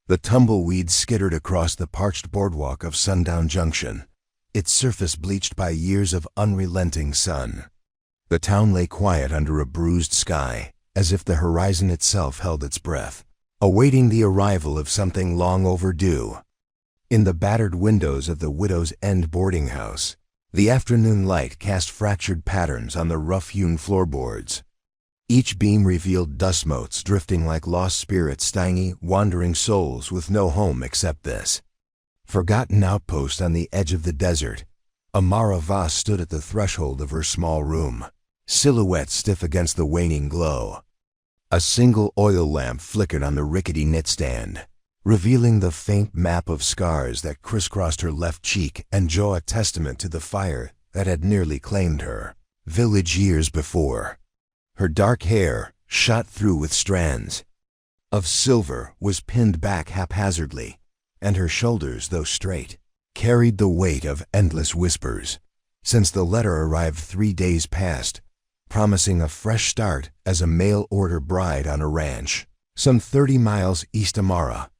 The tumbleweed skittered across the parched boardwalk of Sundown Junction, its surface bleached by years of unrelenting sun. The town lay quiet under a bruised sky, as if the horizon itself held its breath, awaiting the arrival of something long overdue. In the battered windows of the Widow's End boarding house, the afternoon light cast fractured patterns on the rough-hewn floorboards. Each beam revealed dust motes drifting like lost spirits, tiny, wandering souls with no home except this forgotten outpost on the edge of the desert. Amara Voss stood at the threshold of her small room, silhouette stiff against the waning glow. A single oil lamp flickered on the rickety knitstand, revealing the faint map of scars that crisscrossed her left cheek and jaw, a testament to the fire that had nearly claimed her village years before. Her dark hair, shot through with strands of silver, was pinned back haphazardly, and her shoulders, though straight, carried the weight of endless whispers. Since the letter arrived 3 days past, promising a fresh start as a mail-order bride on a ranch some 30 miles east, Amara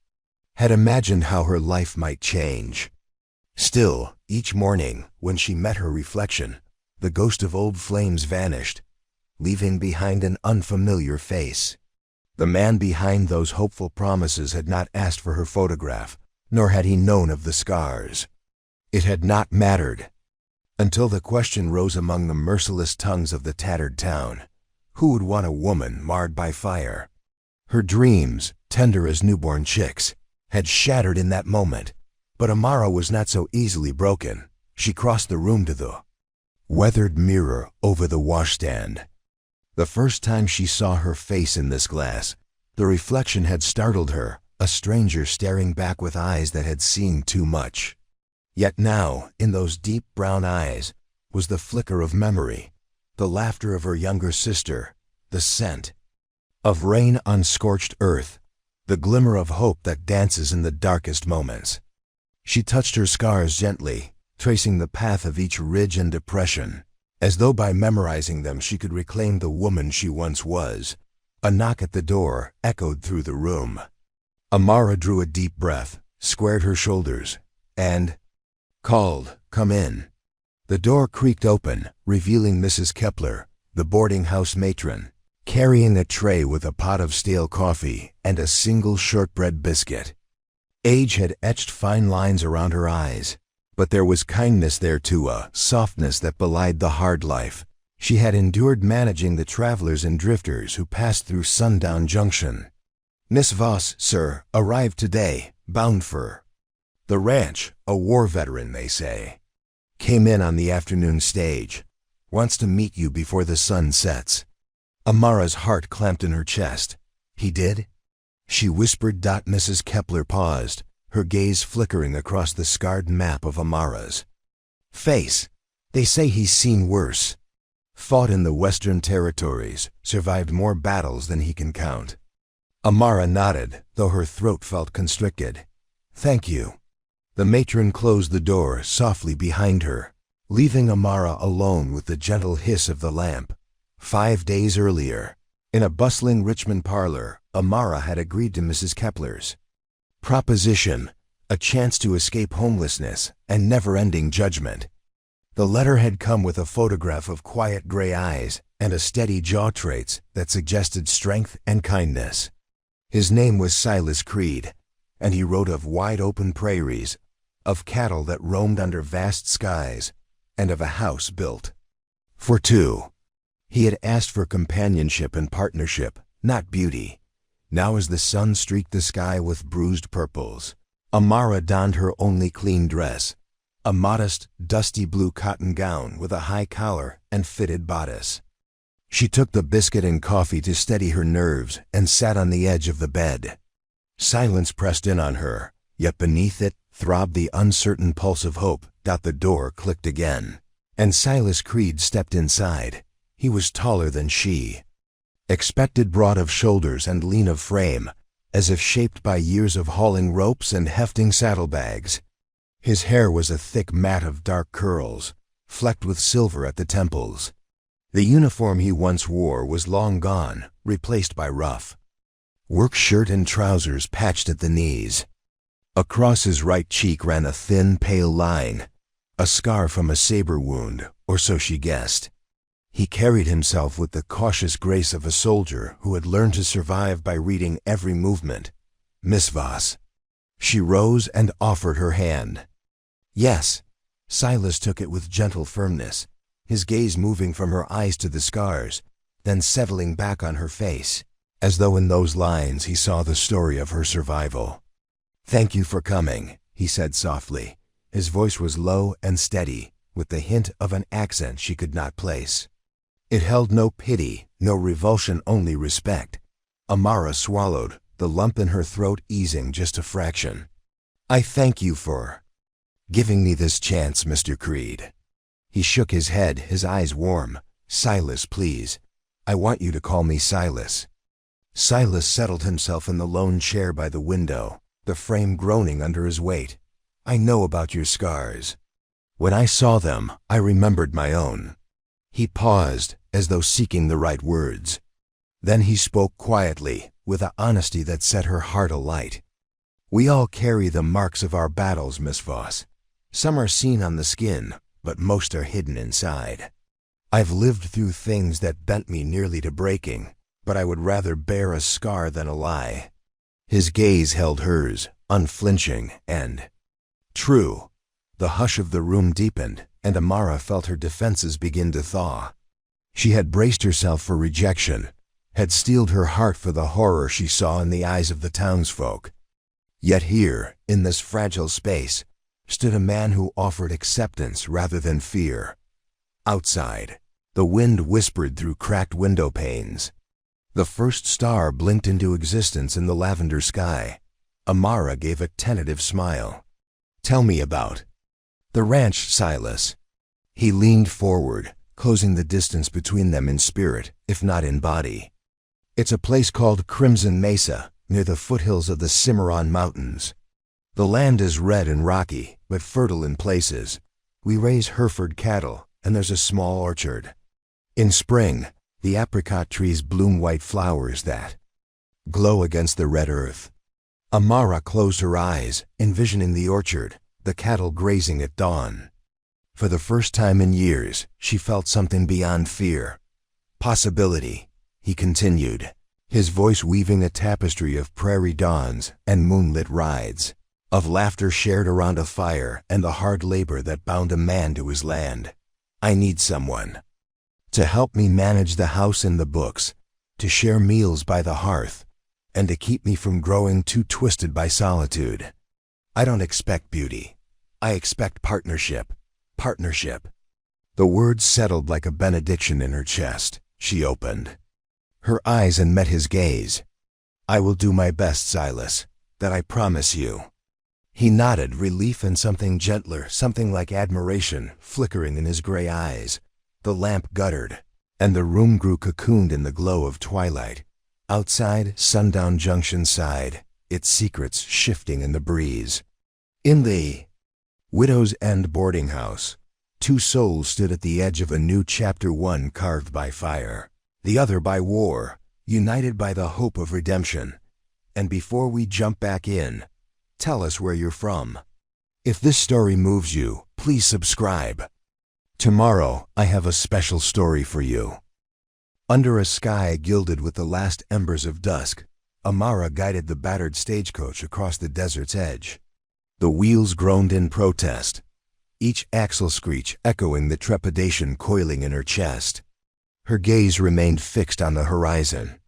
had imagined how her life might change. Still, each morning, when she met her reflection, the ghost of old flames vanished, leaving behind an unfamiliar face. The man behind those hopeful promises had not asked for her photograph, nor had he known of the scars. It had not mattered, until the question rose among the merciless tongues of the tattered town: who would want a woman marred by fire? Her dreams, tender as newborn chicks, had shattered in that moment, but Amara was not so easily broken. She crossed the room to the weathered mirror over the washstand. The first time she saw her face in this glass, the reflection had startled her, a stranger staring back with eyes that had seen too much. Yet now, in those deep brown eyes, was the flicker of memory, the laughter of her younger sister, the scent of rain on scorched earth, the glimmer of hope that dances in the darkest moments. She touched her scars gently, tracing the path of each ridge and depression, as though by memorizing them she could reclaim the woman she once was. A knock at the door echoed through the room. Amara drew a deep breath, squared her shoulders, and called, "Come in." The door creaked open, revealing Mrs. Kepler, the boarding house matron, carrying a tray with a pot of stale coffee and a single shortbread biscuit. Age had etched fine lines around her eyes, but there was kindness there too, a softness that belied the hard life she had endured managing the travelers and drifters who passed through Sundown Junction. "Miss Voss, sir, arrived today, bound for the ranch, a war veteran, they say. Came in on the afternoon stage. Wants to meet you before the sun sets." Amara's heart clamped in her chest. "He did?" she whispered. Mrs. Kepler paused, her gaze flickering across the scarred map of Amara's face. "They say he's seen worse. Fought in the Western Territories, survived more battles than he can count." Amara nodded, though her throat felt constricted. "Thank you." The matron closed the door softly behind her, leaving Amara alone with the gentle hiss of the lamp. 5 days earlier, in a bustling Richmond parlor, Amara had agreed to Mrs. Kepler's proposition, a chance to escape homelessness and never-ending judgment. The letter had come with a photograph of quiet gray eyes and a steady jaw, traits that suggested strength and kindness. His name was Silas Creed, and he wrote of wide-open prairies, of cattle that roamed under vast skies, and of a house built for two. He had asked for companionship and partnership, not beauty. Now as the sun streaked the sky with bruised purples, Amara donned her only clean dress, a modest, dusty blue cotton gown with a high collar and fitted bodice. She took the biscuit and coffee to steady her nerves and sat on the edge of the bed. Silence pressed in on her, yet beneath it throbbed the uncertain pulse of hope. The door clicked again, and Silas Creed stepped inside. He was taller than she, expected, broad of shoulders and lean of frame, as if shaped by years of hauling ropes and hefting saddlebags. His hair was a thick mat of dark curls, flecked with silver at the temples. The uniform he once wore was long gone, replaced by rough work shirt and trousers patched at the knees. Across his right cheek ran a thin, pale line, a scar from a saber wound, or so she guessed. He carried himself with the cautious grace of a soldier who had learned to survive by reading every movement. "Miss Voss." She rose and offered her hand. "Yes." Silas took it with gentle firmness, his gaze moving from her eyes to the scars, then settling back on her face, as though in those lines he saw the story of her survival. "Thank you for coming," he said softly. His voice was low and steady, with the hint of an accent she could not place. It held no pity, no revulsion, only respect. Amara swallowed, the lump in her throat easing just a fraction. "I thank you for giving me this chance, Mr. Creed." He shook his head, his eyes warm. "Silas, please. I want you to call me Silas." Silas settled himself in the lone chair by the window, the frame groaning under his weight. "I know about your scars. When I saw them, I remembered my own." He paused, as though seeking the right words. Then he spoke quietly, with an honesty that set her heart alight. "We all carry the marks of our battles, Miss Voss. Some are seen on the skin, but most are hidden inside. I've lived through things that bent me nearly to breaking, but I would rather bear a scar than a lie." His gaze held hers, unflinching and true. The hush of the room deepened, and Amara felt her defenses begin to thaw. She had braced herself for rejection, had steeled her heart for the horror she saw in the eyes of the townsfolk. Yet here, in this fragile space, stood a man who offered acceptance rather than fear. Outside, the wind whispered through cracked window panes. The first star blinked into existence in the lavender sky. Amara gave a tentative smile. "Tell me about the ranch, Silas." He leaned forward, closing the distance between them in spirit, if not in body. "It's a place called Crimson Mesa, near the foothills of the Cimarron Mountains. The land is red and rocky, but fertile in places. We raise Hereford cattle, and there's a small orchard. In spring, the apricot trees bloom white flowers that glow against the red earth." Amara closed her eyes, envisioning the orchard, the cattle grazing at dawn. For the first time in years, she felt something beyond fear. "Possibility," he continued, his voice weaving a tapestry of prairie dawns and moonlit rides, of laughter shared around a fire and the hard labor that bound a man to his land. "I need someone to help me manage the house and the books, to share meals by the hearth, and to keep me from growing too twisted by solitude. I don't expect beauty. I expect partnership. Partnership." The words settled like a benediction in her chest. She opened her eyes and met his gaze. "I will do my best, Silas. That I promise you." He nodded, relief and something gentler, something like admiration, flickering in his gray eyes. The lamp guttered, and the room grew cocooned in the glow of twilight. Outside, Sundown Junction sighed, its secrets shifting in the breeze. In the Widow's End boarding house, two souls stood at the edge of a new chapter, one carved by fire, the other by war, united by the hope of redemption. And before we jump back in, tell us where you're from. If this story moves you, please subscribe. Tomorrow, I have a special story for you. Under a sky gilded with the last embers of dusk, Amara guided the battered stagecoach across the desert's edge. The wheels groaned in protest, each axle screech echoing the trepidation coiling in her chest. Her gaze remained fixed on the horizon,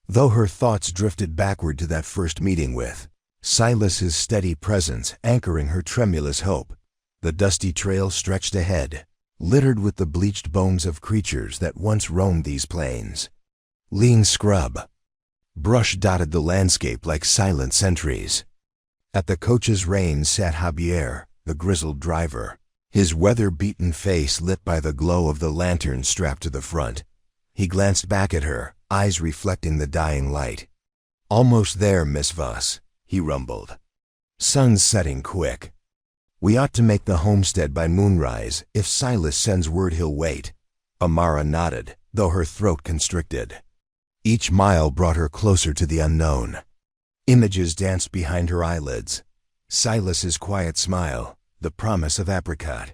though her thoughts drifted backward to that first meeting with Silas's steady presence anchoring her tremulous hope. The dusty trail stretched ahead, littered with the bleached bones of creatures that once roamed these plains. Lean scrub, brush dotted the landscape like silent sentries. At the coach's reins sat Javier, the grizzled driver, his weather-beaten face lit by the glow of the lantern strapped to the front. He glanced back at her, eyes reflecting the dying light. "Almost there, Miss Voss," he rumbled. "Sun's setting quick. We ought to make the homestead by moonrise. If Silas sends word, he'll wait." Amara nodded, though her throat constricted. Each mile brought her closer to the unknown. Images danced behind her eyelids. Silas's quiet smile, the promise of apricot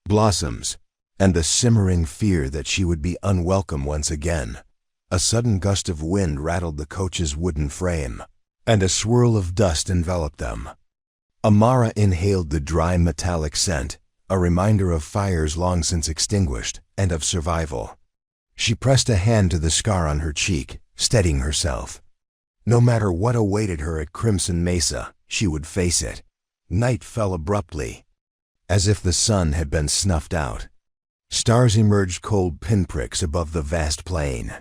blossoms, and the simmering fear that she would be unwelcome once again. A sudden gust of wind rattled the coach's wooden frame, and a swirl of dust enveloped them. Amara inhaled the dry metallic scent, a reminder of fires long since extinguished, and of survival. She pressed a hand to the scar on her cheek, steadying herself. No matter what awaited her at Crimson Mesa, she would face it. Night fell abruptly, as if the sun had been snuffed out. Stars emerged cold pinpricks above the vast plain.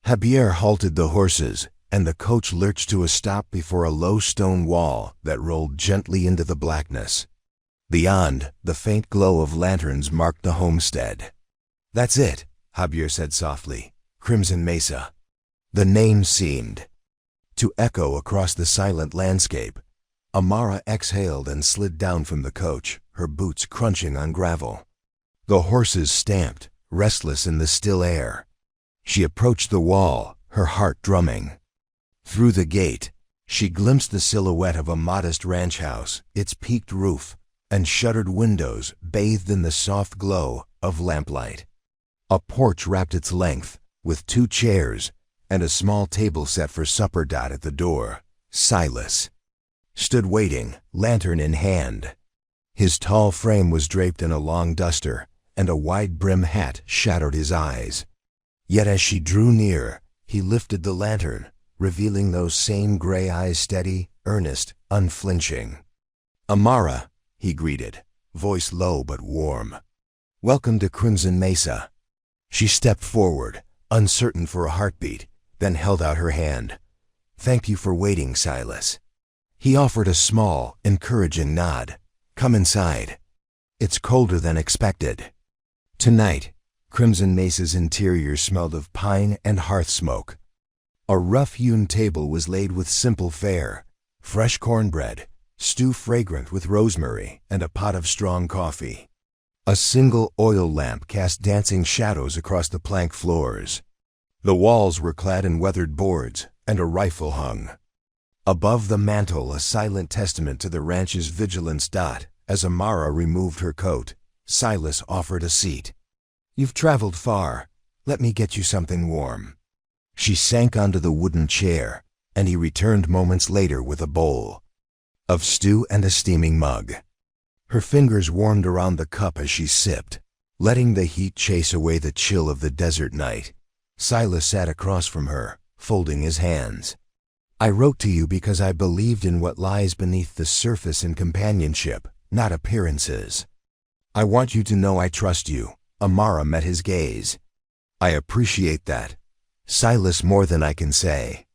Javier halted the horses, and the coach lurched to a stop before a low stone wall that rolled gently into the blackness. Beyond, the faint glow of lanterns marked the homestead. "That's it," Javier said softly. "Crimson Mesa." The name seemed to echo across the silent landscape. Amara exhaled and slid down from the coach, her boots crunching on gravel. The horses stamped, restless in the still air. She approached the wall, her heart drumming. Through the gate, she glimpsed the silhouette of a modest ranch house, its peaked roof and shuttered windows bathed in the soft glow of lamplight. A porch wrapped its length, with 2 chairs and a small table set for supper. At the door, Silas stood waiting, lantern in hand. His tall frame was draped in a long duster, and a wide-brim hat shadowed his eyes. Yet as she drew near, he lifted the lantern, revealing those same gray eyes, steady, earnest, unflinching. "Amara," he greeted, voice low but warm. "Welcome to Crimson Mesa." She stepped forward, uncertain for a heartbeat, then held out her hand. "Thank you for waiting, Silas." He offered a small, encouraging nod. "Come inside. It's colder than expected." Tonight, Crimson Mesa's interior smelled of pine and hearth smoke. A rough-hewn table was laid with simple fare: fresh cornbread, stew fragrant with rosemary, and a pot of strong coffee. A single oil lamp cast dancing shadows across the plank floors. The walls were clad in weathered boards, and a rifle hung. Above the mantel, a silent testament to the ranch's vigilance. As Amara removed her coat, Silas offered a seat. "You've traveled far. Let me get you something warm." She sank onto the wooden chair, and he returned moments later with a bowl of stew and a steaming mug. Her fingers warmed around the cup as she sipped, letting the heat chase away the chill of the desert night. Silas sat across from her, folding his hands. "I wrote to you because I believed in what lies beneath the surface in companionship, not appearances. I want you to know I trust you." Amara met his gaze. "I appreciate that, Silas, more than I can say."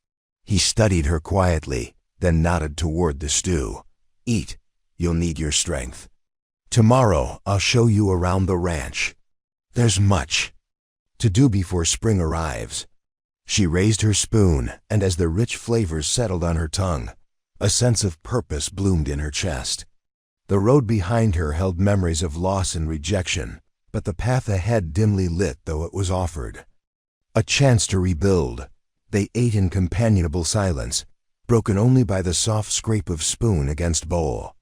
He studied her quietly, then nodded toward the stew. "Eat. You'll need your strength. Tomorrow I'll show you around the ranch. There's much to do before spring arrives." She raised her spoon, and as the rich flavors settled on her tongue, a sense of purpose bloomed in her chest. The road behind her held memories of loss and rejection, but the path ahead dimly lit though it was offered a chance to rebuild. They ate in companionable silence, broken only by the soft scrape of spoon against bowl.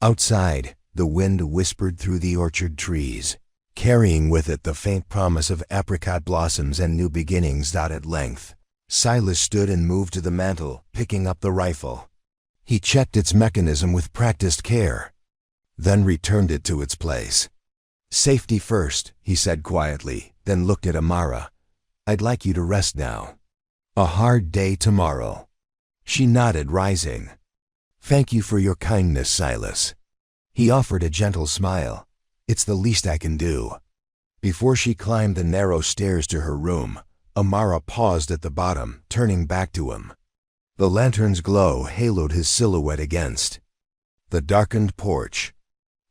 Outside, the wind whispered through the orchard trees, carrying with it the faint promise of apricot blossoms and new beginnings. At length, Silas stood and moved to the mantel, picking up the rifle. He checked its mechanism with practiced care, then returned it to its place. "Safety first," he said quietly, then looked at Amara. "I'd like you to rest now. A hard day tomorrow." She nodded, rising. "Thank you for your kindness, Silas." He offered a gentle smile. "It's the least I can do." Before she climbed the narrow stairs to her room, Amara paused at the bottom, turning back to him. The lantern's glow haloed his silhouette against the darkened porch.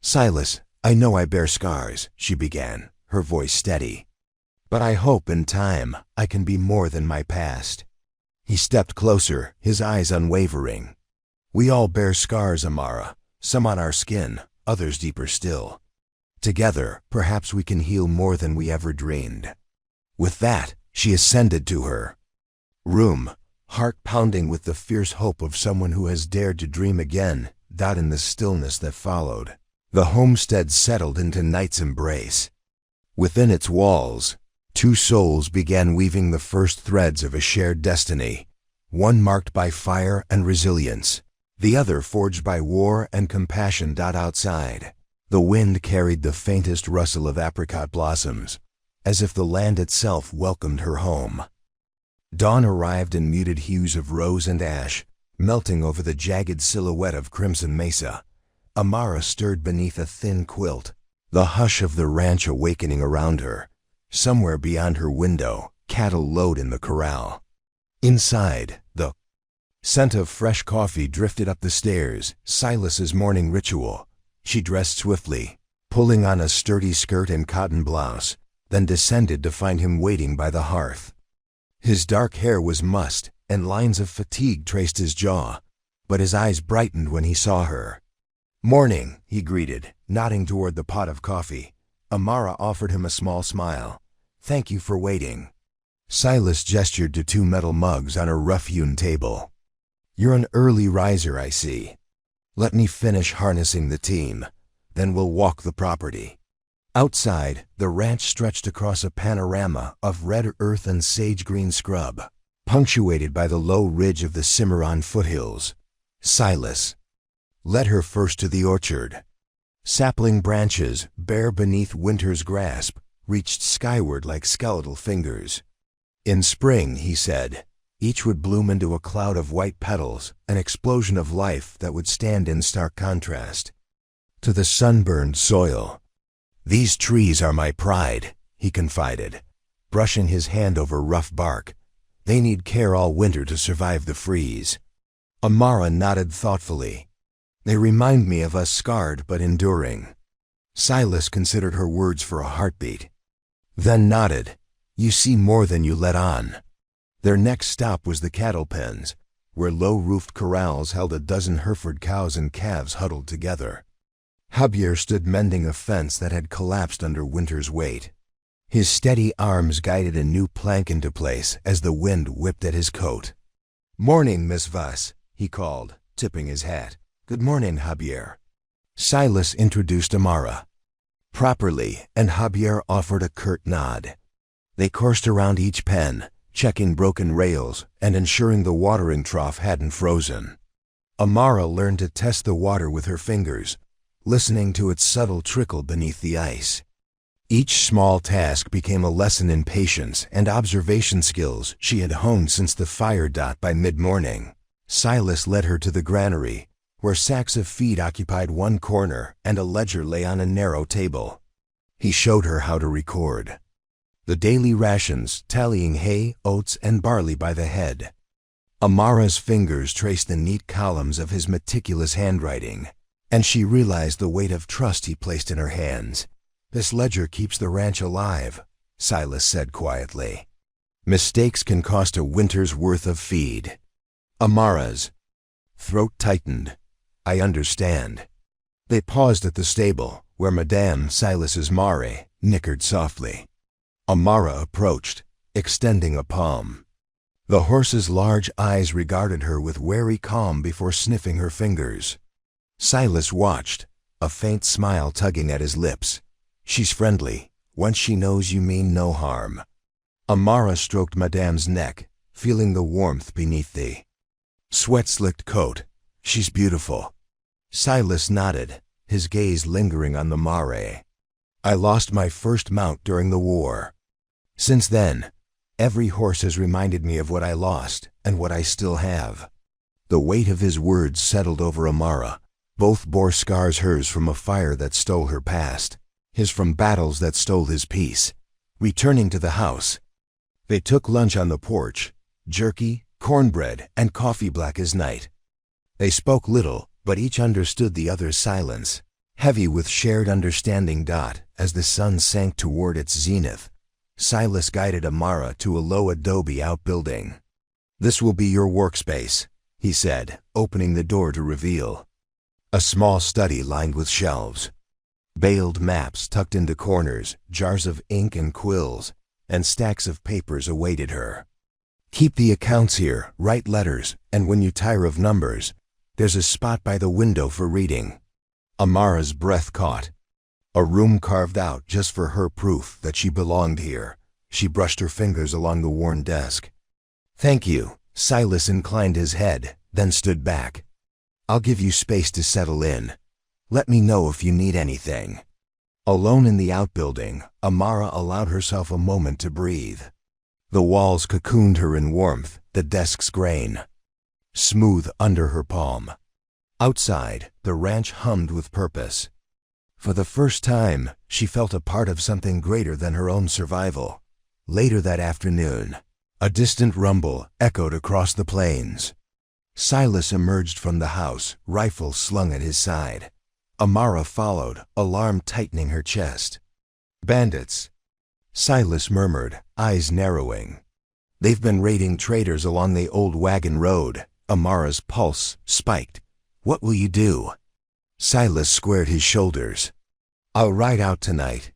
"Silas, I know I bear scars," she began, her voice steady. "But I hope in time I can be more than my past." He stepped closer, his eyes unwavering. "We all bear scars, Amara, some on our skin, others deeper still. Together, perhaps we can heal more than we ever dreamed." With that, she ascended to her. room, heart pounding with the fierce hope of someone who has dared to dream again. In the stillness that followed, the homestead settled into night's embrace. Within its walls, two souls began weaving the first threads of a shared destiny, one marked by fire and resilience, the other forged by war and compassion. Outside, the wind carried the faintest rustle of apricot blossoms, as if the land itself welcomed her home. Dawn arrived in muted hues of rose and ash, melting over the jagged silhouette of crimson mesa. Amara stirred beneath a thin quilt, the hush of the ranch awakening around her. Somewhere beyond her window, cattle lowed in the corral. Inside, the scent of fresh coffee drifted up the stairs, Silas's morning ritual. She dressed swiftly, pulling on a sturdy skirt and cotton blouse, then descended to find him waiting by the hearth. His dark hair was mussed, and lines of fatigue traced his jaw, but his eyes brightened when he saw her. "Morning," he greeted, nodding toward the pot of coffee. Amara offered him a small smile. "Thank you for waiting." Silas gestured to two metal mugs on a rough-hewn table. "You're an early riser, I see. Let me finish harnessing the team, then we'll walk the property." Outside, the ranch stretched across a panorama of red earth and sage-green scrub, punctuated by the low ridge of the Cimarron foothills. Silas led her first to the orchard. Sapling branches, bare beneath winter's grasp, reached skyward like skeletal fingers. In spring, he said, each would bloom into a cloud of white petals, an explosion of life that would stand in stark contrast to the sunburned soil. "These trees are my pride," he confided, brushing his hand over rough bark. "They need care all winter to survive the freeze." Amara nodded thoughtfully. "They remind me of us, scarred but enduring." Silas considered her words for a heartbeat, then nodded. "You see more than you let on." Their next stop was the cattle pens, where low-roofed corrals held a dozen Hereford cows and calves huddled together. Javier stood mending a fence that had collapsed under winter's weight. His steady arms guided a new plank into place as the wind whipped at his coat. "Morning, Miss Vass," he called, tipping his hat. "Good morning, Javier." Silas introduced Amara properly, and Javier offered a curt nod. They coursed around each pen, checking broken rails and ensuring the watering trough hadn't frozen. Amara learned to test the water with her fingers, listening to its subtle trickle beneath the ice. Each small task became a lesson in patience and observation skills she had honed since the fire. By mid-morning, Silas led her to the granary, where sacks of feed occupied one corner and a ledger lay on a narrow table. He showed her how to record the daily rations, tallying hay, oats, and barley by the head. Amara's fingers traced the neat columns of his meticulous handwriting, and she realized the weight of trust he placed in her hands. "This ledger keeps the ranch alive," Silas said quietly. "Mistakes can cost a winter's worth of feed." Amara's throat tightened. "I understand." They paused at the stable, where Madame Silas's mare nickered softly. Amara approached, extending a palm. The horse's large eyes regarded her with wary calm before sniffing her fingers. Silas watched, a faint smile tugging at his lips. "She's friendly. Once she knows you mean no harm." Amara stroked Madame's neck, feeling the warmth beneath the sweat-slicked coat. "She's beautiful." Silas nodded, his gaze lingering on the mare. "I lost my first mount during the war. Since then, every horse has reminded me of what I lost and what I still have." The weight of his words settled over Amara. Both bore scars, hers from a fire that stole her past, his from battles that stole his peace. Returning to the house, they took lunch on the porch, jerky, cornbread, and coffee black as night. They spoke little, but each understood the other's silence, heavy with shared understanding. As the sun sank toward its zenith, Silas guided Amara to a low adobe outbuilding. "This will be your workspace," he said, opening the door to reveal a small study lined with shelves. Baled maps tucked into corners, jars of ink and quills, and stacks of papers awaited her. Keep the accounts here, write letters, and when you tire of numbers, there's a spot by the window for reading." Amara's breath caught. A room carved out just for her, proof that she belonged here. She brushed her fingers along the worn desk. "Thank you." Silas inclined his head, then stood back. "I'll give you space to settle in. Let me know if you need anything." Alone in the outbuilding, Amara allowed herself a moment to breathe. The walls cocooned her in warmth, the desk's grain smooth under her palm. Outside, the ranch hummed with purpose. For the first time, she felt a part of something greater than her own survival. Later that afternoon, a distant rumble echoed across the plains. Silas emerged from the house, rifle slung at his side. Amara followed, alarm tightening her chest. "Bandits," Silas murmured, eyes narrowing. "They've been raiding traders along the old wagon road." Amara's pulse spiked. "What will you do?" Silas squared his shoulders. "I'll ride out tonight.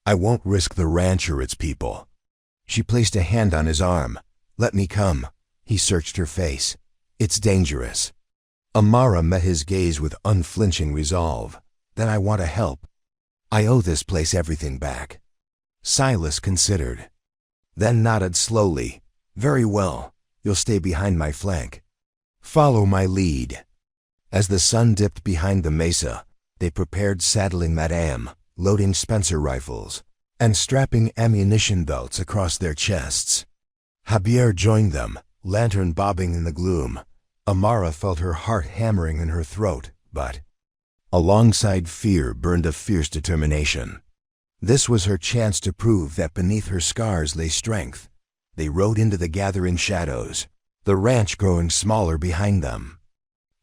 I won't risk the ranch or its people." She placed a hand on his arm. "Let me come." He searched her face. "It's dangerous." Amara met his gaze with unflinching resolve. "Then I want to help. I owe this place everything back." Silas considered, then nodded slowly. "Very well. You'll stay behind my flank. Follow my lead." As the sun dipped behind the mesa, they prepared, saddling Madame, loading Spencer rifles, and strapping ammunition belts across their chests. Javier joined them, lantern bobbing in the gloom. Amara felt her heart hammering in her throat, but alongside fear burned a fierce determination. This was her chance to prove that beneath her scars lay strength. They rode into the gathering shadows, the ranch growing smaller behind them.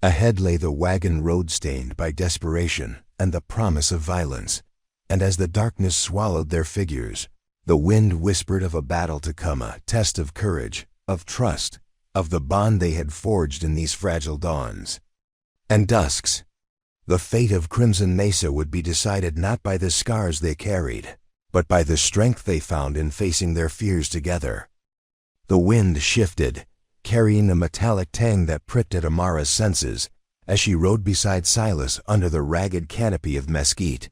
Ahead lay the wagon road stained by desperation and the promise of violence, and as the darkness swallowed their figures, the wind whispered of a battle to come, a test of courage, of trust, of the bond they had forged in these fragile dawns and dusks. The fate of Crimson Mesa would be decided not by the scars they carried, but by the strength they found in facing their fears together. The wind shifted, carrying a metallic tang that pricked at Amara's senses as she rode beside Silas under the ragged canopy of mesquite.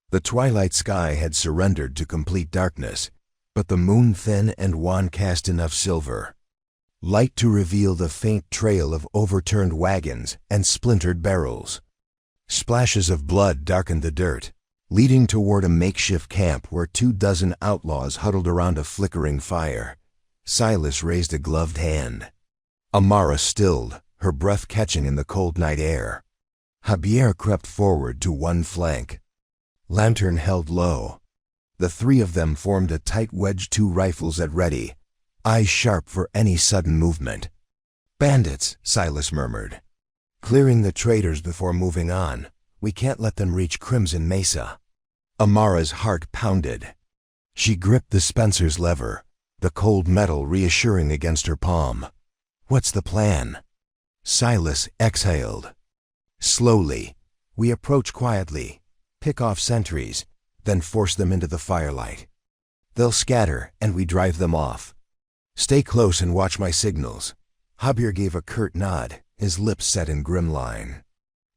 The twilight sky had surrendered to complete darkness, but the moon, thin and wan, cast enough silver light to reveal the faint trail of overturned wagons and splintered barrels. Splashes of blood darkened the dirt, leading toward a makeshift camp where 24 outlaws huddled around a flickering fire. Silas raised a gloved hand. Amara stilled, her breath catching in the cold night air. Javier crept forward to one flank. Lantern held low. The three of them formed a tight wedge, 2 rifles at ready, eyes sharp for any sudden movement. "Bandits," Silas murmured. "Clearing the traders before moving on. We can't let them reach Crimson Mesa." Amara's heart pounded. She gripped the Spencer's lever, the cold metal reassuring against her palm. "What's the plan?" Silas exhaled. "Slowly. We approach quietly, pick off sentries, then force them into the firelight. They'll scatter, and we drive them off. Stay close and watch my signals." Javier gave a curt nod, his lips set in grim line.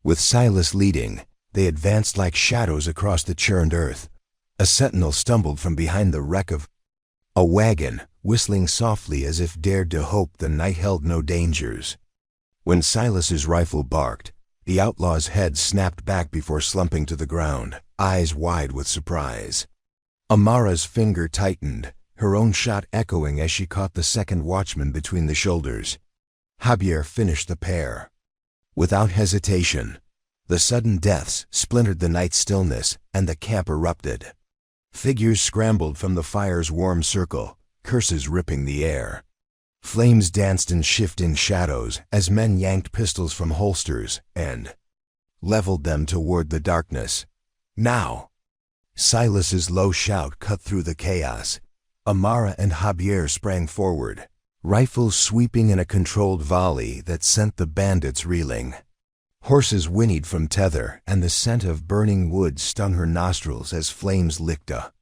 With Silas leading, they advanced like shadows across the churned earth. A sentinel stumbled from behind the wreck of a wagon, whistling softly as if dared to hope the night held no dangers. When Silas's rifle barked, the outlaw's head snapped back before slumping to the ground, eyes wide with surprise. Amara's finger tightened, her own shot echoing as she caught the second watchman between the shoulders. Javier finished the pair. Without hesitation, the sudden deaths splintered the night stillness, and the camp erupted. Figures scrambled from the fire's warm circle, curses ripping the air. Flames danced in shifting shadows as men yanked pistols from holsters and leveled them toward the darkness. "Now!" Silas's low shout cut through the chaos. Amara and Javier sprang forward, rifles sweeping in a controlled volley that sent the bandits reeling. Horses whinnied from tether, and the scent of burning wood stung her nostrils as flames licked a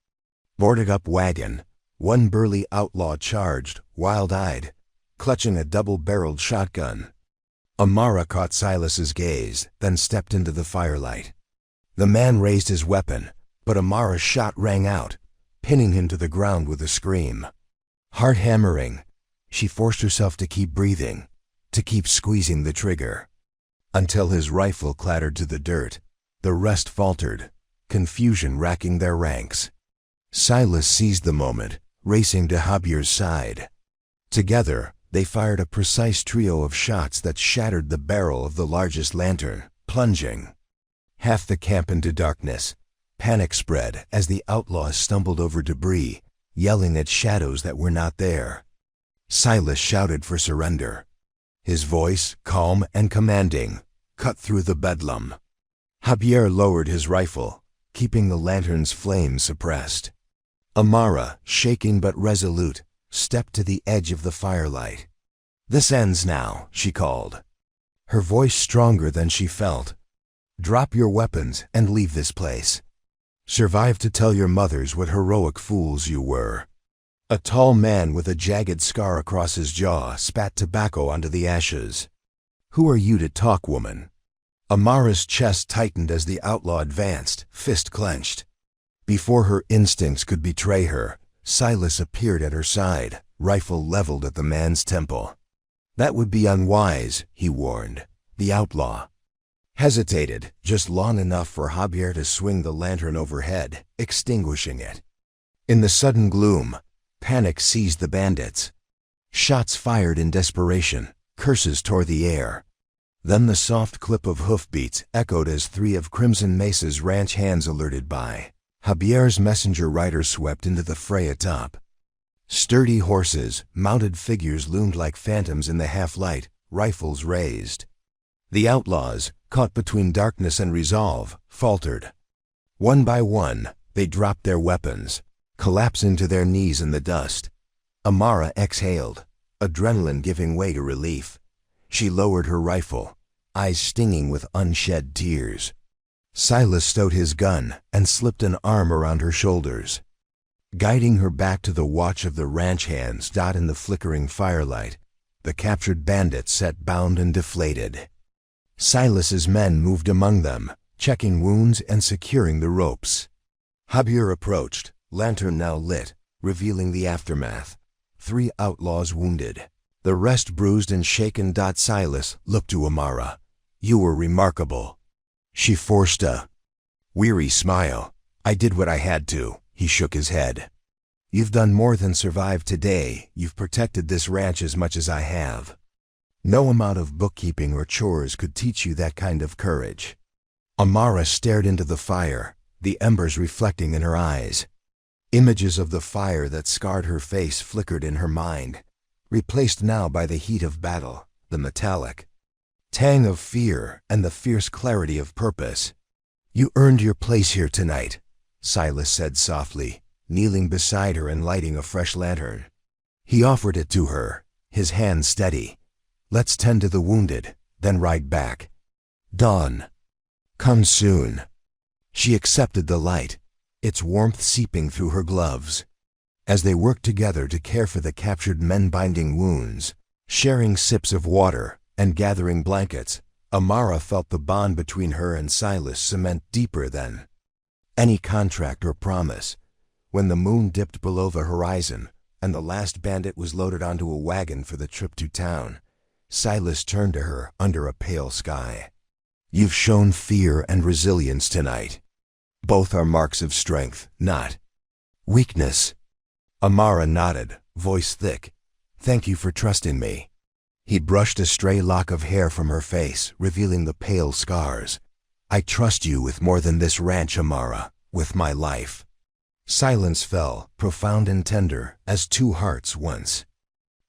boarded-up wagon. One burly outlaw charged, wild-eyed, clutching a double-barreled shotgun. Amara caught Silas's gaze, then stepped into the firelight. The man raised his weapon, but Amara's shot rang out, pinning him to the ground with a scream. Heart hammering, she forced herself to keep breathing, to keep squeezing the trigger. Until his rifle clattered to the dirt, the rest faltered, confusion racking their ranks. Silas seized the moment, racing to Javier's side. Together, they fired a precise trio of shots that shattered the barrel of the largest lantern, plunging half the camp into darkness. Panic spread as the outlaws stumbled over debris, yelling at shadows that were not there. Silas shouted for surrender. His voice, calm and commanding, cut through the bedlam. Javier lowered his rifle, keeping the lantern's flame suppressed. Amara, shaking but resolute, stepped to the edge of the firelight. "This ends now," she called, her voice stronger than she felt. "Drop your weapons and leave this place. Survive to tell your mothers what heroic fools you were." A tall man with a jagged scar across his jaw spat tobacco onto the ashes. "Who are you to talk, woman?" Amara's chest tightened as the outlaw advanced, fist clenched. Before her instincts could betray her, Silas appeared at her side, rifle leveled at the man's temple. "That would be unwise," he warned. The outlaw hesitated, just long enough for Javier to swing the lantern overhead, extinguishing it. In the sudden gloom, panic seized the bandits. Shots fired in desperation, curses tore the air. Then the soft clip of hoofbeats echoed as three of Crimson Mesa's ranch hands alerted by. Javier's messenger rider swept into the fray atop. Sturdy horses, mounted figures loomed like phantoms in the half-light, rifles raised. The outlaws, caught between darkness and resolve, faltered. One by one, they dropped their weapons, collapsing to their knees in the dust. Amara exhaled, adrenaline giving way to relief. She lowered her rifle, eyes stinging with unshed tears. Silas stowed his gun and slipped an arm around her shoulders. Guiding her back to the watch of the ranch hands dot in the flickering firelight, the captured bandits sat bound and deflated. Silas's men moved among them, checking wounds and securing the ropes. Javier approached, lantern now lit, revealing the aftermath. 3 outlaws wounded, the rest bruised and shaken. Silas looked to Amara. "You were remarkable." She forced a weary smile. "I did what I had to." He shook his head. "You've done more than survive today. You've protected this ranch as much as I have. No amount of bookkeeping or chores could teach you that kind of courage." Amara stared into the fire, the embers reflecting in her eyes. Images of the fire that scarred her face flickered in her mind, replaced now by the heat of battle, the metallic tang of fear and the fierce clarity of purpose. "You earned your place here tonight," Silas said softly, kneeling beside her and lighting a fresh lantern. He offered it to her, his hand steady. "Let's tend to the wounded, then ride back. Dawn comes soon." She accepted the light, its warmth seeping through her gloves. As they worked together to care for the captured men, binding wounds, sharing sips of water, and gathering blankets, Amara felt the bond between her and Silas cement deeper than any contract or promise. When the moon dipped below the horizon and the last bandit was loaded onto a wagon for the trip to town, Silas turned to her under a pale sky. "You've shown fear and resilience tonight. Both are marks of strength, not weakness." Amara nodded, voice thick. "Thank you for trusting me." He brushed a stray lock of hair from her face, revealing the pale scars. "I trust you with more than this ranch, Amara, with my life." Silence fell, profound and tender, as 2 hearts once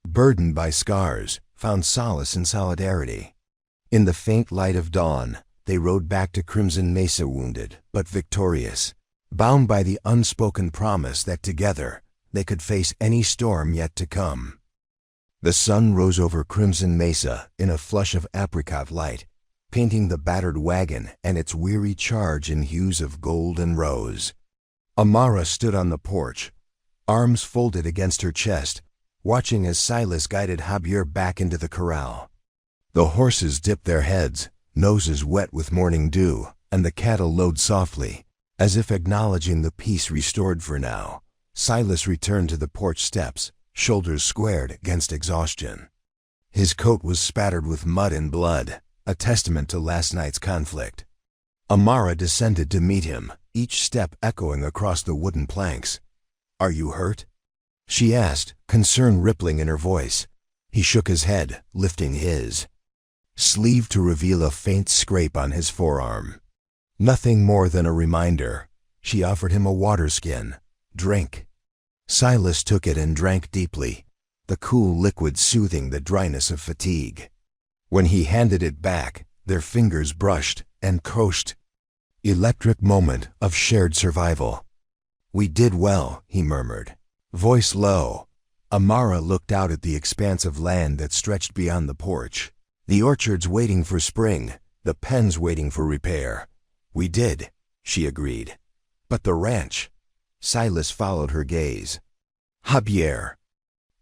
burdened by scars found solace in solidarity. In the faint light of dawn, they rode back to Crimson Mesa wounded, but victorious, bound by the unspoken promise that together they could face any storm yet to come. The sun rose over Crimson Mesa in a flush of apricot light, painting the battered wagon and its weary charge in hues of gold and rose. Amara stood on the porch, arms folded against her chest, watching as Silas guided Javier back into the corral. The horses dipped their heads, noses wet with morning dew, and the cattle lowed softly, as if acknowledging the peace restored for now. Silas returned to the porch steps, shoulders squared against exhaustion. His coat was spattered with mud and blood, a testament to last night's conflict. Amara descended to meet him, each step echoing across the wooden planks. "Are you hurt?" she asked, concern rippling in her voice. He shook his head, lifting his sleeve to reveal a faint scrape on his forearm. Nothing more than a reminder. She offered him a water skin. "Drink." Silas took it and drank deeply, the cool liquid soothing the dryness of fatigue. When he handed it back, their fingers brushed and croched. Electric moment of shared survival. "We did well," he murmured, voice low. Amara looked out at the expanse of land that stretched beyond the porch. The orchards waiting for spring, the pens waiting for repair. "We did," she agreed. "But the ranch?" Silas followed her gaze. "Javier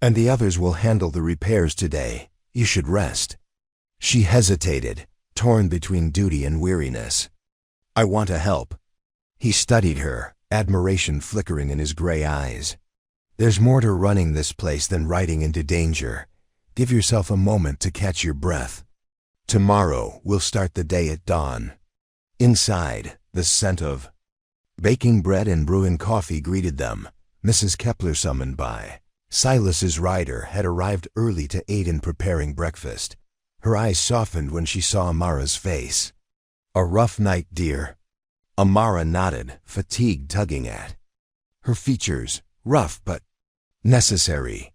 and the others will handle the repairs today. You should rest." She hesitated, torn between duty and weariness. "I want to help." He studied her, admiration flickering in his gray eyes. "There's more to running this place than riding into danger. Give yourself a moment to catch your breath. Tomorrow we'll start the day at dawn." Inside, the scent of baking bread and brewing coffee greeted them. Mrs. Kepler summoned by. Silas's rider had arrived early to aid in preparing breakfast. Her eyes softened when she saw Amara's face. "A rough night, dear." Amara nodded, fatigue tugging at her features. "Rough, but necessary."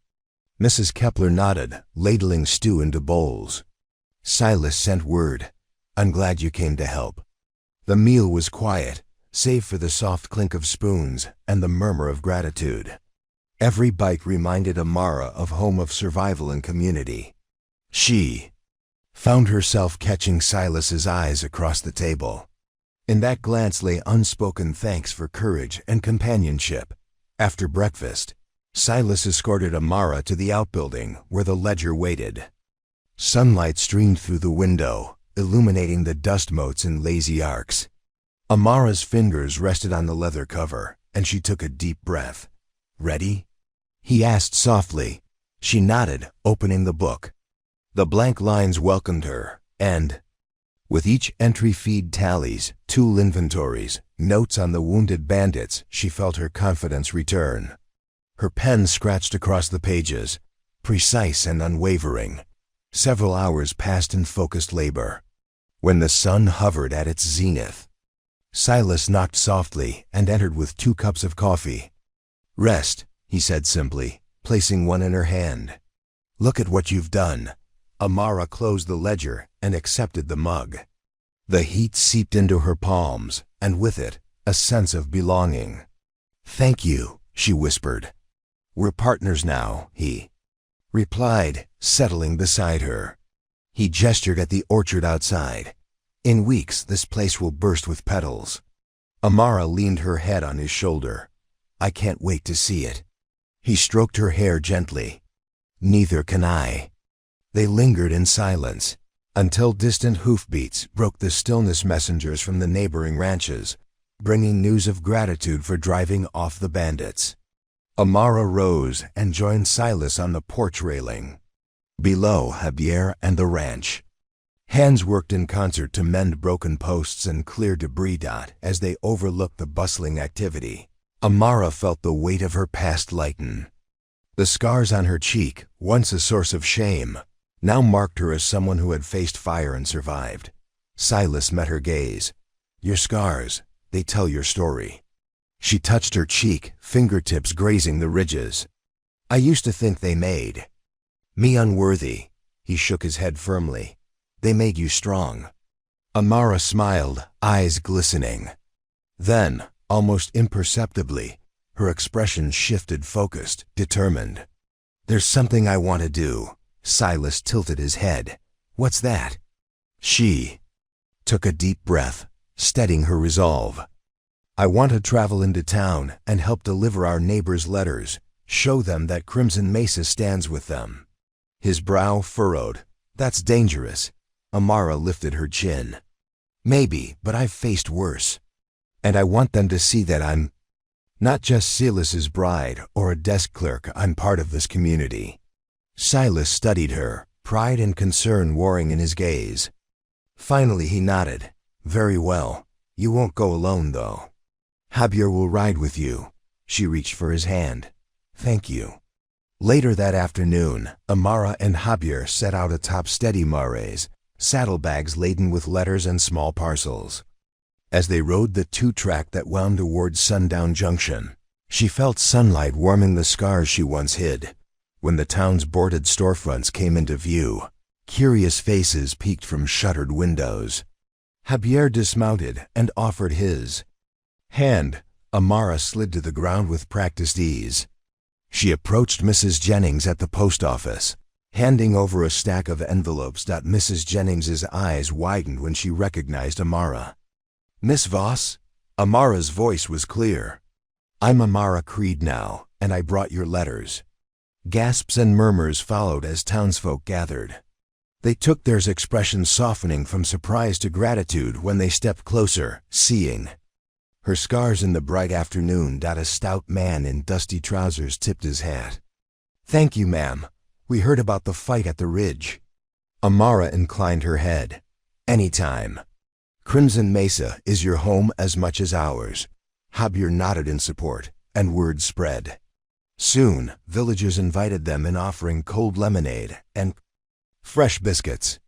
Mrs. Kepler nodded, ladling stew into bowls. Silas sent word. "I'm glad you came to help." The meal was quiet, save for the soft clink of spoons and the murmur of gratitude. Every bite reminded Amara of home, of survival and community. She found herself catching Silas's eyes across the table. In that glance lay unspoken thanks for courage and companionship. After breakfast, Silas escorted Amara to the outbuilding where the ledger waited. Sunlight streamed through the window, illuminating the dust motes in lazy arcs. Amara's fingers rested on the leather cover, and she took a deep breath. "Ready?" he asked softly. She nodded, opening the book. The blank lines welcomed her, and with each entry feed tallies, tool inventories, notes on the wounded bandits, she felt her confidence return. Her pen scratched across the pages, precise and unwavering. Several hours passed in focused labor. When the sun hovered at its zenith, Silas knocked softly and entered with 2 cups of coffee. "Rest," he said simply, placing one in her hand. "Look at what you've done." Amara closed the ledger and accepted the mug. The heat seeped into her palms, and with it, a sense of belonging. "Thank you," she whispered. "We're partners now," he replied, settling beside her. He gestured at the orchard outside. "In weeks, this place will burst with petals." Amara leaned her head on his shoulder. "I can't wait to see it." He stroked her hair gently. "Neither can I." They lingered in silence, until distant hoofbeats broke the stillness, messengers from the neighboring ranches, bringing news of gratitude for driving off the bandits. Amara rose and joined Silas on the porch railing. Below, Javier and the ranch. Hands worked in concert to mend broken posts and clear debris as they overlooked the bustling activity. Amara felt the weight of her past lighten. The scars on her cheek, once a source of shame, now marked her as someone who had faced fire and survived. Silas met her gaze. "Your scars, they tell your story." She touched her cheek, fingertips grazing the ridges. "I used to think they made me unworthy." He shook his head firmly. "They made you strong." Amara smiled, eyes glistening. Then, almost imperceptibly, her expression shifted, focused, determined. "There's something I want to do." Silas tilted his head. "What's that?" She took a deep breath, steadying her resolve. "I want to travel into town and help deliver our neighbors' letters. Show them that Crimson Mesa stands with them. His brow furrowed. That's dangerous. Amara lifted her chin. Maybe, but I've faced worse. And I want them to see that I'm not just Silas's bride or a desk clerk. I'm part of this community. Silas studied her, pride and concern warring in his gaze. Finally he nodded. Very well. You won't go alone, though. Javier will ride with you. She reached for his hand. Thank you. Later that afternoon, Amara and Javier set out atop steady mares, saddlebags laden with letters and small parcels. As they rode the two-track that wound towards Sundown Junction, she felt sunlight warming the scars she once hid. When the town's boarded storefronts came into view, curious faces peeked from shuttered windows. Javier dismounted and offered his hand. Amara slid to the ground with practiced ease. She approached Mrs. Jennings at the post office, handing over a stack of envelopes. Mrs. Jennings's eyes widened when she recognized Amara. Miss Voss? Amara's voice was clear. I'm Amara Creed now, and I brought your letters. Gasps and murmurs followed as townsfolk gathered. They took theirs, expressions softening from surprise to gratitude when they stepped closer, seeing her scars in the bright afternoon. A stout man in dusty trousers tipped his hat. Thank you, ma'am. We heard about the fight at the ridge. Amara inclined her head. Anytime. Crimson Mesa is your home as much as ours. Javier nodded in support, and word spread. Soon, villagers invited them in, offering cold lemonade and fresh biscuits.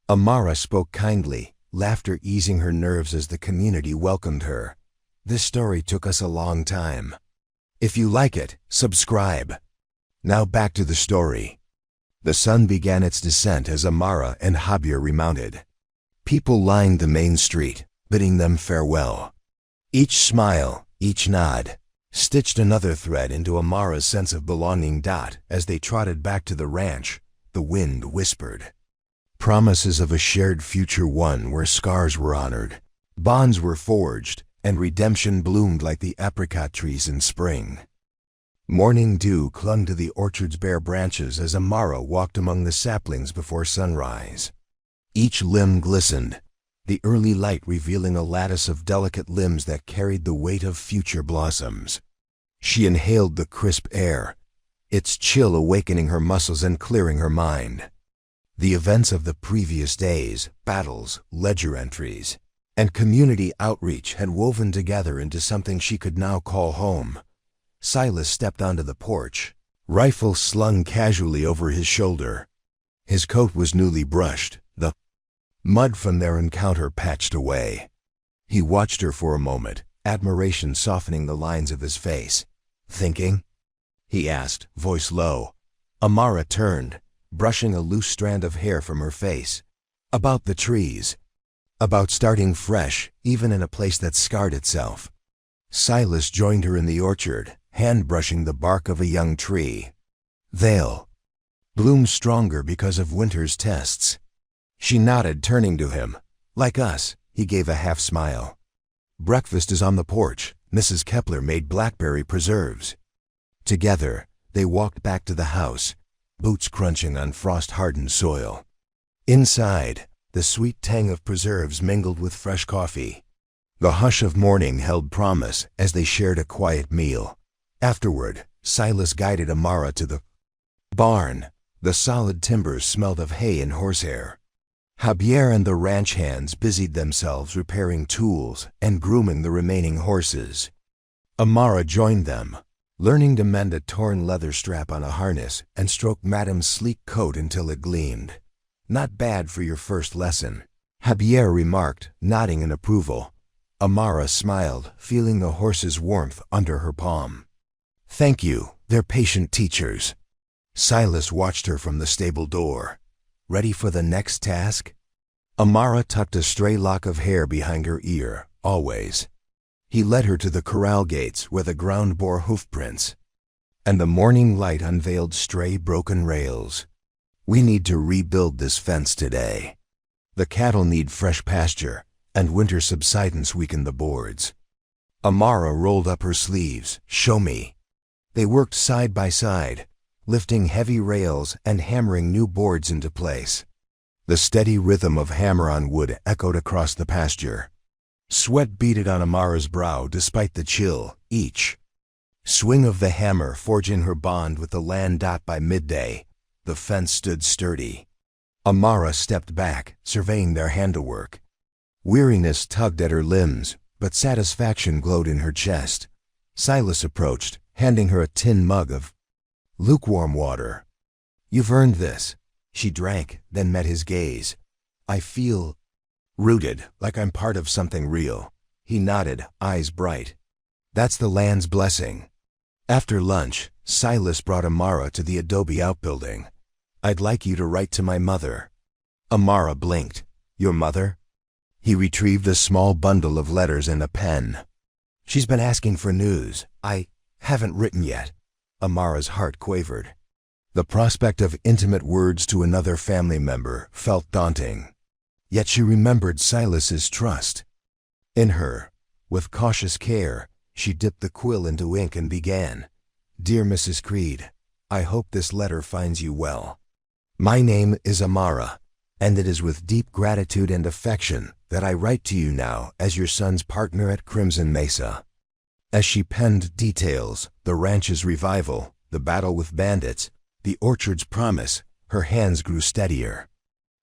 Amara spoke kindly, laughter easing her nerves as the community welcomed her. This story took us a long time. If you like it, subscribe. Now back to the story. The sun began its descent as Amara and Javier remounted. People lined the main street, bidding them farewell. Each smile, each nod, stitched another thread into Amara's sense of belonging. As they trotted back to the ranch, the wind whispered promises of a shared future, one where scars were honored, bonds were forged, and redemption bloomed like the apricot trees in spring. Morning dew clung to the orchard's bare branches as Amara walked among the saplings before sunrise. Each limb glistened, the early light revealing a lattice of delicate limbs that carried the weight of future blossoms. She inhaled the crisp air, its chill awakening her muscles and clearing her mind. The events of the previous days, battles, ledger entries, and community outreach had woven together into something she could now call home. Silas stepped onto the porch, rifle slung casually over his shoulder. His coat was newly brushed, the mud from their encounter patched away. He watched her for a moment, admiration softening the lines of his face. Thinking? He asked, voice low. Amara turned, brushing a loose strand of hair from her face. About the trees. About starting fresh, even in a place that scarred itself. Silas joined her in the orchard, hand-brushing the bark of a young tree. They'll bloom stronger because of winter's tests. She nodded, turning to him. Like us, he gave a half-smile. Breakfast is on the porch. Mrs. Kepler made blackberry preserves. Together, they walked back to the house, boots crunching on frost-hardened soil. Inside, the sweet tang of preserves mingled with fresh coffee. The hush of morning held promise as they shared a quiet meal. Afterward, Silas guided Amara to the barn. The solid timbers smelled of hay and horsehair. Javier and the ranch hands busied themselves repairing tools and grooming the remaining horses. Amara joined them, learning to mend a torn leather strap on a harness and stroke Madame's sleek coat until it gleamed. Not bad for your first lesson, Javier remarked, nodding in approval. Amara smiled, feeling the horse's warmth under her palm. Thank you, they're patient teachers. Silas watched her from the stable door. Ready for the next task? Amara tucked a stray lock of hair behind her ear, always. He led her to the corral gates where the ground bore hoofprints, and the morning light unveiled stray broken rails. We need to rebuild this fence today. The cattle need fresh pasture, and winter subsidence weakened the boards. Amara rolled up her sleeves. Show me. They worked side by side, lifting heavy rails and hammering new boards into place. The steady rhythm of hammer on wood echoed across the pasture. Sweat beaded on Amara's brow despite the chill. Each swing of the hammer forging her bond with the land. By midday, the fence stood sturdy. Amara stepped back, surveying their handiwork. Weariness tugged at her limbs, but satisfaction glowed in her chest. Silas approached, handing her a tin mug of lukewarm water. "You've earned this." She drank, then met his gaze. "I feel rooted, like I'm part of something real." He nodded, eyes bright. "That's the land's blessing." After lunch, Silas brought Amara to the adobe outbuilding. "I'd like you to write to my mother." Amara blinked. "Your mother?" He retrieved a small bundle of letters and a pen. "She's been asking for news. I haven't written yet." Amara's heart quavered. The prospect of intimate words to another family member felt daunting. Yet she remembered Silas's trust in her. With cautious care, she dipped the quill into ink and began. "Dear Mrs. Creed, I hope this letter finds you well. My name is Amara, and it is with deep gratitude and affection that I write to you now as your son's partner at Crimson Mesa." As she penned details, the ranch's revival, the battle with bandits, the orchard's promise, her hands grew steadier.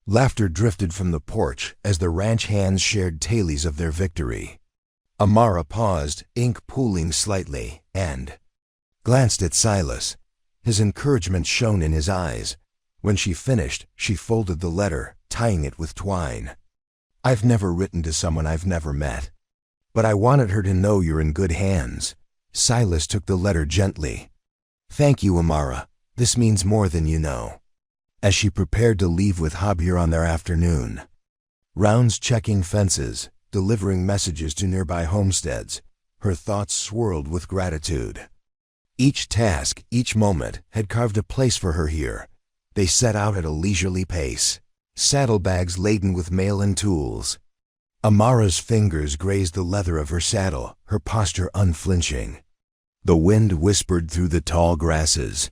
Laughter drifted from the porch as the ranch hands shared tales of their victory. Amara paused, ink pooling slightly, and glanced at Silas. His encouragement shone in his eyes. When she finished, she folded the letter, tying it with twine. "I've never written to someone I've never met, but I wanted her to know you're in good hands." Silas took the letter gently. "Thank you, Amara. This means more than you know." As she prepared to leave with Javier on their afternoon rounds, checking fences, delivering messages to nearby homesteads, her thoughts swirled with gratitude. Each task, each moment, had carved a place for her here. They set out at a leisurely pace, saddlebags laden with mail and tools. Amara's fingers grazed the leather of her saddle, her posture unflinching. The wind whispered through the tall grasses,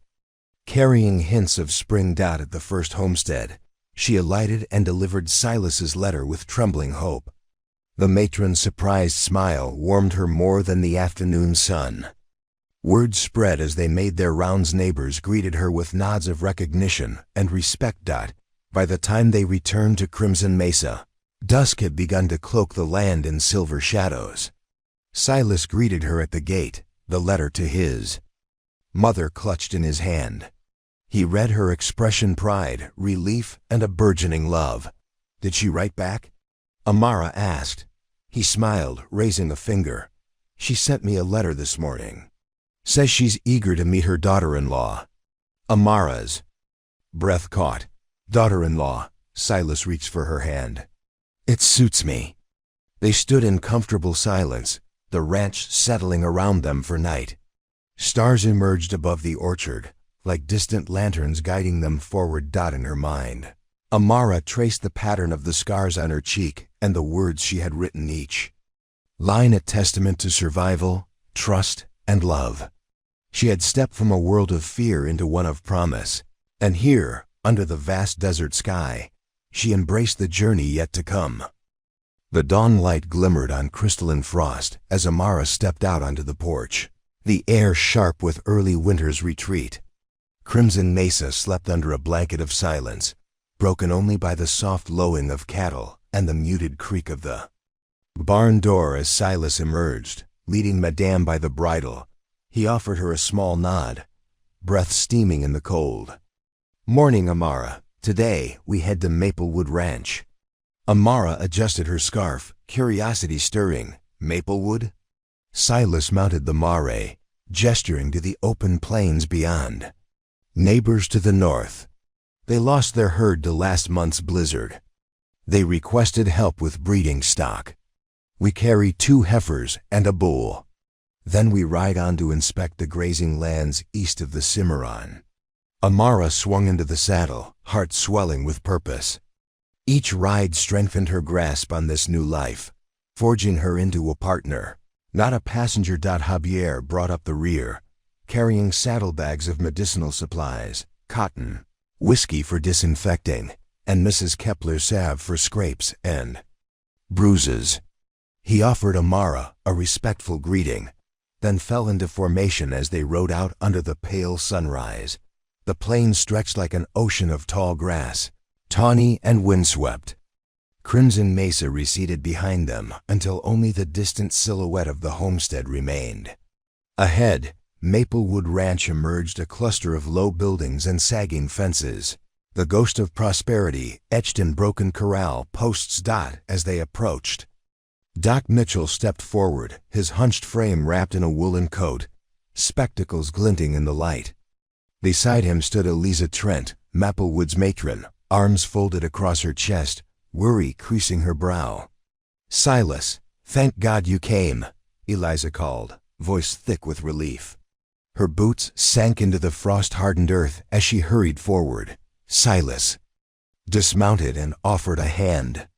carrying hints of spring. At the first homestead, she alighted and delivered Silas's letter with trembling hope. The matron's surprised smile warmed her more than the afternoon sun. Word spread as they made their rounds. Neighbors greeted her with nods of recognition and respect. By the time they returned to Crimson Mesa, dusk had begun to cloak the land in silver shadows. Silas greeted her at the gate, the letter to his mother clutched in his hand. He read her expression: pride, relief, and a burgeoning love. "Did she write back?" Amara asked. He smiled, raising a finger. "She sent me a letter this morning. Says she's eager to meet her daughter-in-law." Amara's breath caught. "Daughter-in-law." Silas reached for her hand. "It suits me." They stood in comfortable silence, the ranch settling around them for night. Stars emerged above the orchard, like distant lanterns guiding them forward. In her mind, Amara traced the pattern of the scars on her cheek and the words she had written, each line a testament to survival, trust, and love. She had stepped from a world of fear into one of promise, and here, under the vast desert sky, she embraced the journey yet to come. The dawn light glimmered on crystalline frost as Amara stepped out onto the porch, the air sharp with early winter's retreat. Crimson Mesa slept under a blanket of silence, broken only by the soft lowing of cattle and the muted creak of the barn door. As Silas emerged, leading Madame by the bridle, he offered her a small nod, breath steaming in the cold. "Morning, Amara. Today we head to Maplewood Ranch." Amara adjusted her scarf, curiosity stirring. "Maplewood?" Silas mounted the mare, gesturing to the open plains beyond. "Neighbors to the north. They lost their herd to last month's blizzard. They requested help with breeding stock. We carry 2 heifers and a bull. Then we ride on to inspect the grazing lands east of the Cimarron." Amara swung into the saddle, heart swelling with purpose. Each ride strengthened her grasp on this new life, forging her into a partner, not a passenger. Javier brought up the rear, carrying saddlebags of medicinal supplies, cotton, whiskey for disinfecting, and Mrs. Kepler's salve for scrapes and bruises. He offered Amara a respectful greeting, then fell into formation as they rode out under the pale sunrise. The plain stretched like an ocean of tall grass, tawny and windswept. Crimson Mesa receded behind them until only the distant silhouette of the homestead remained. Ahead, Maplewood Ranch emerged, a cluster of low buildings and sagging fences, the ghost of prosperity etched in broken corral posts as they approached. Doc Mitchell stepped forward, his hunched frame wrapped in a woolen coat, spectacles glinting in the light. Beside him stood Eliza Trent, Maplewood's matron, arms folded across her chest, worry creasing her brow. "Silas, thank God you came," Eliza called, voice thick with relief. Her boots sank into the frost-hardened earth as she hurried forward. Silas dismounted and offered a hand.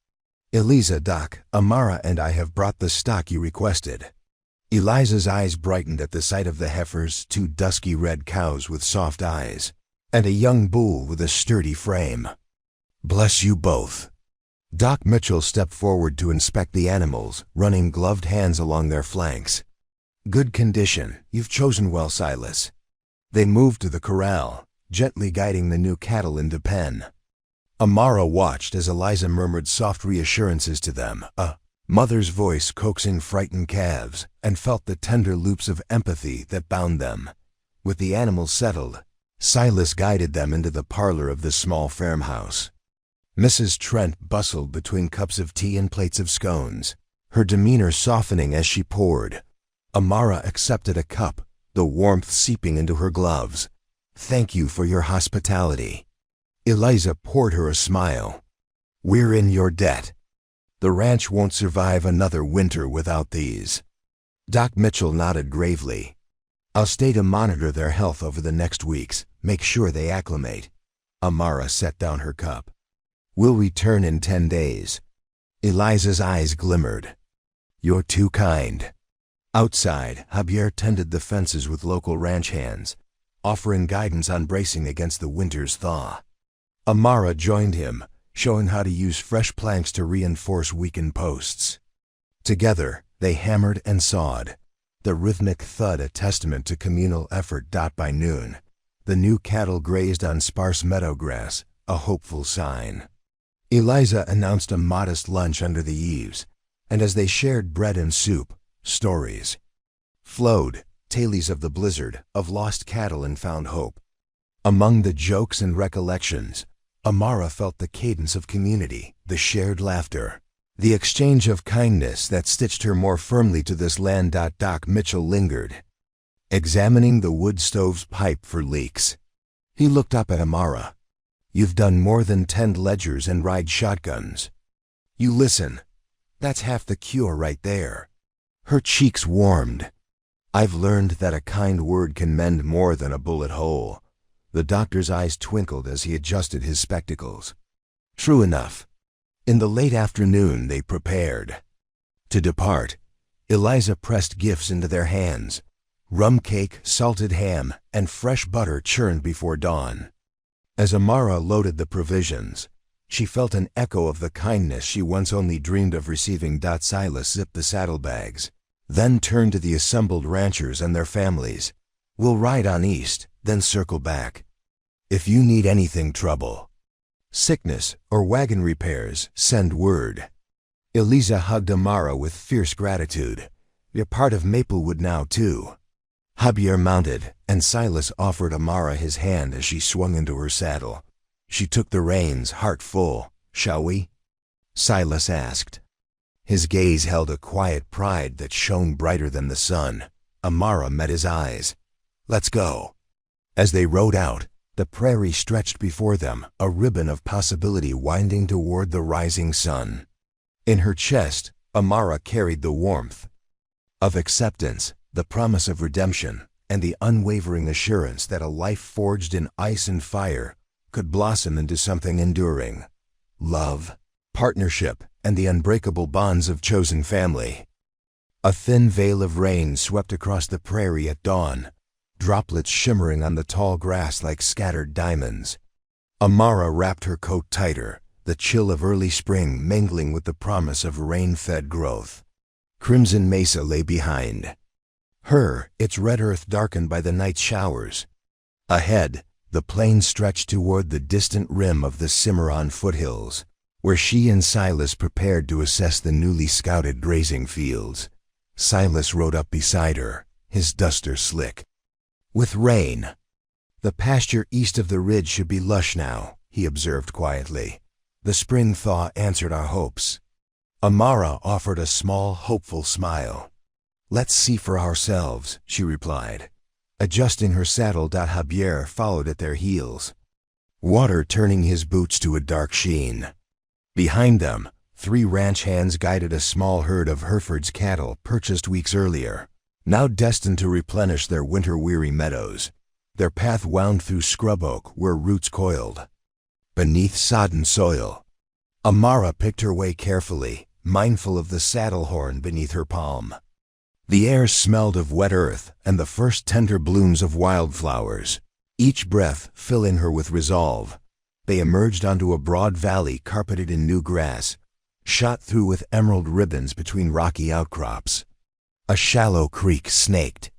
"Eliza, Doc, Amara and I have brought the stock you requested." Eliza's eyes brightened at the sight of the heifers, two dusky red cows with soft eyes, and a young bull with a sturdy frame. "Bless you both." Doc Mitchell stepped forward to inspect the animals, running gloved hands along their flanks. "Good condition. You've chosen well, Silas." They moved to the corral, gently guiding the new cattle into pen. Amara watched as Eliza murmured soft reassurances to them, a mother's voice coaxing frightened calves, and felt the tender loops of empathy that bound them. With the animals settled, Silas guided them into the parlor of the small farmhouse. Mrs. Trent bustled between cups of tea and plates of scones, her demeanor softening as she poured. Amara accepted a cup, the warmth seeping into her gloves. "Thank you for your hospitality." Eliza poured her a smile. "We're in your debt. The ranch won't survive another winter without these." Doc Mitchell nodded gravely. "I'll stay to monitor their health over the next weeks, make sure they acclimate." Amara set down her cup. "We'll return in 10 days. Eliza's eyes glimmered. "You're too kind." Outside, Javier tended the fences with local ranch hands, offering guidance on bracing against the winter's thaw. Amara joined him, showing how to use fresh planks to reinforce weakened posts. Together, they hammered and sawed, the rhythmic thud a testament to communal effort. By noon, the new cattle grazed on sparse meadow grass, a hopeful sign. Eliza announced a modest lunch under the eaves, and as they shared bread and soup, stories flowed, tales of the blizzard, of lost cattle and found hope. Among the jokes and recollections, Amara felt the cadence of community, the shared laughter, the exchange of kindness that stitched her more firmly to this land. Doc Mitchell lingered, examining the wood stove's pipe for leaks. He looked up at Amara. "You've done more than tend ledgers and ride shotguns. You listen. That's half the cure right there." Her cheeks warmed. "I've learned that a kind word can mend more than a bullet hole." The doctor's eyes twinkled as he adjusted his spectacles. "True enough." In the late afternoon they prepared to depart. Eliza pressed gifts into their hands. Rum cake, salted ham, and fresh butter churned before dawn. As Amara loaded the provisions, she felt an echo of the kindness she once only dreamed of receiving. Silas zipped the saddlebags, then turned to the assembled ranchers and their families. "We'll ride on east, then circle back. If you need anything, trouble, sickness, or wagon repairs, send word." Eliza hugged Amara with fierce gratitude. "You're part of Maplewood now, too." Javier mounted, and Silas offered Amara his hand as she swung into her saddle. She took the reins, heart full. "Shall we?" Silas asked. His gaze held a quiet pride that shone brighter than the sun. Amara met his eyes. "Let's go." As they rode out, the prairie stretched before them, a ribbon of possibility winding toward the rising sun. In her chest, Amara carried the warmth of acceptance, the promise of redemption, and the unwavering assurance that a life forged in ice and fire could blossom into something enduring. Love, partnership, and the unbreakable bonds of chosen family. A thin veil of rain swept across the prairie at dawn, droplets shimmering on the tall grass like scattered diamonds. Amara wrapped her coat tighter, the chill of early spring mingling with the promise of rain-fed growth. Crimson Mesa lay behind her, its red earth darkened by the night's showers. Ahead, the plain stretched toward the distant rim of the Cimarron foothills, where she and Silas prepared to assess the newly scouted grazing fields. Silas rode up beside her, his duster slick with rain. "The pasture east of the ridge should be lush now," he observed quietly. "The spring thaw answered our hopes." Amara offered a small, hopeful smile. "Let's see for ourselves," she replied. Adjusting her saddle, Javier followed at their heels, water turning his boots to a dark sheen. Behind them, 3 ranch hands guided a small herd of Hereford's cattle purchased weeks earlier, now destined to replenish their winter-weary meadows. Their path wound through scrub oak where roots coiled beneath sodden soil. Amara picked her way carefully, mindful of the saddle horn beneath her palm. The air smelled of wet earth and the first tender blooms of wildflowers, each breath filling her with resolve. They emerged onto a broad valley carpeted in new grass, shot through with emerald ribbons between rocky outcrops. A shallow creek snaked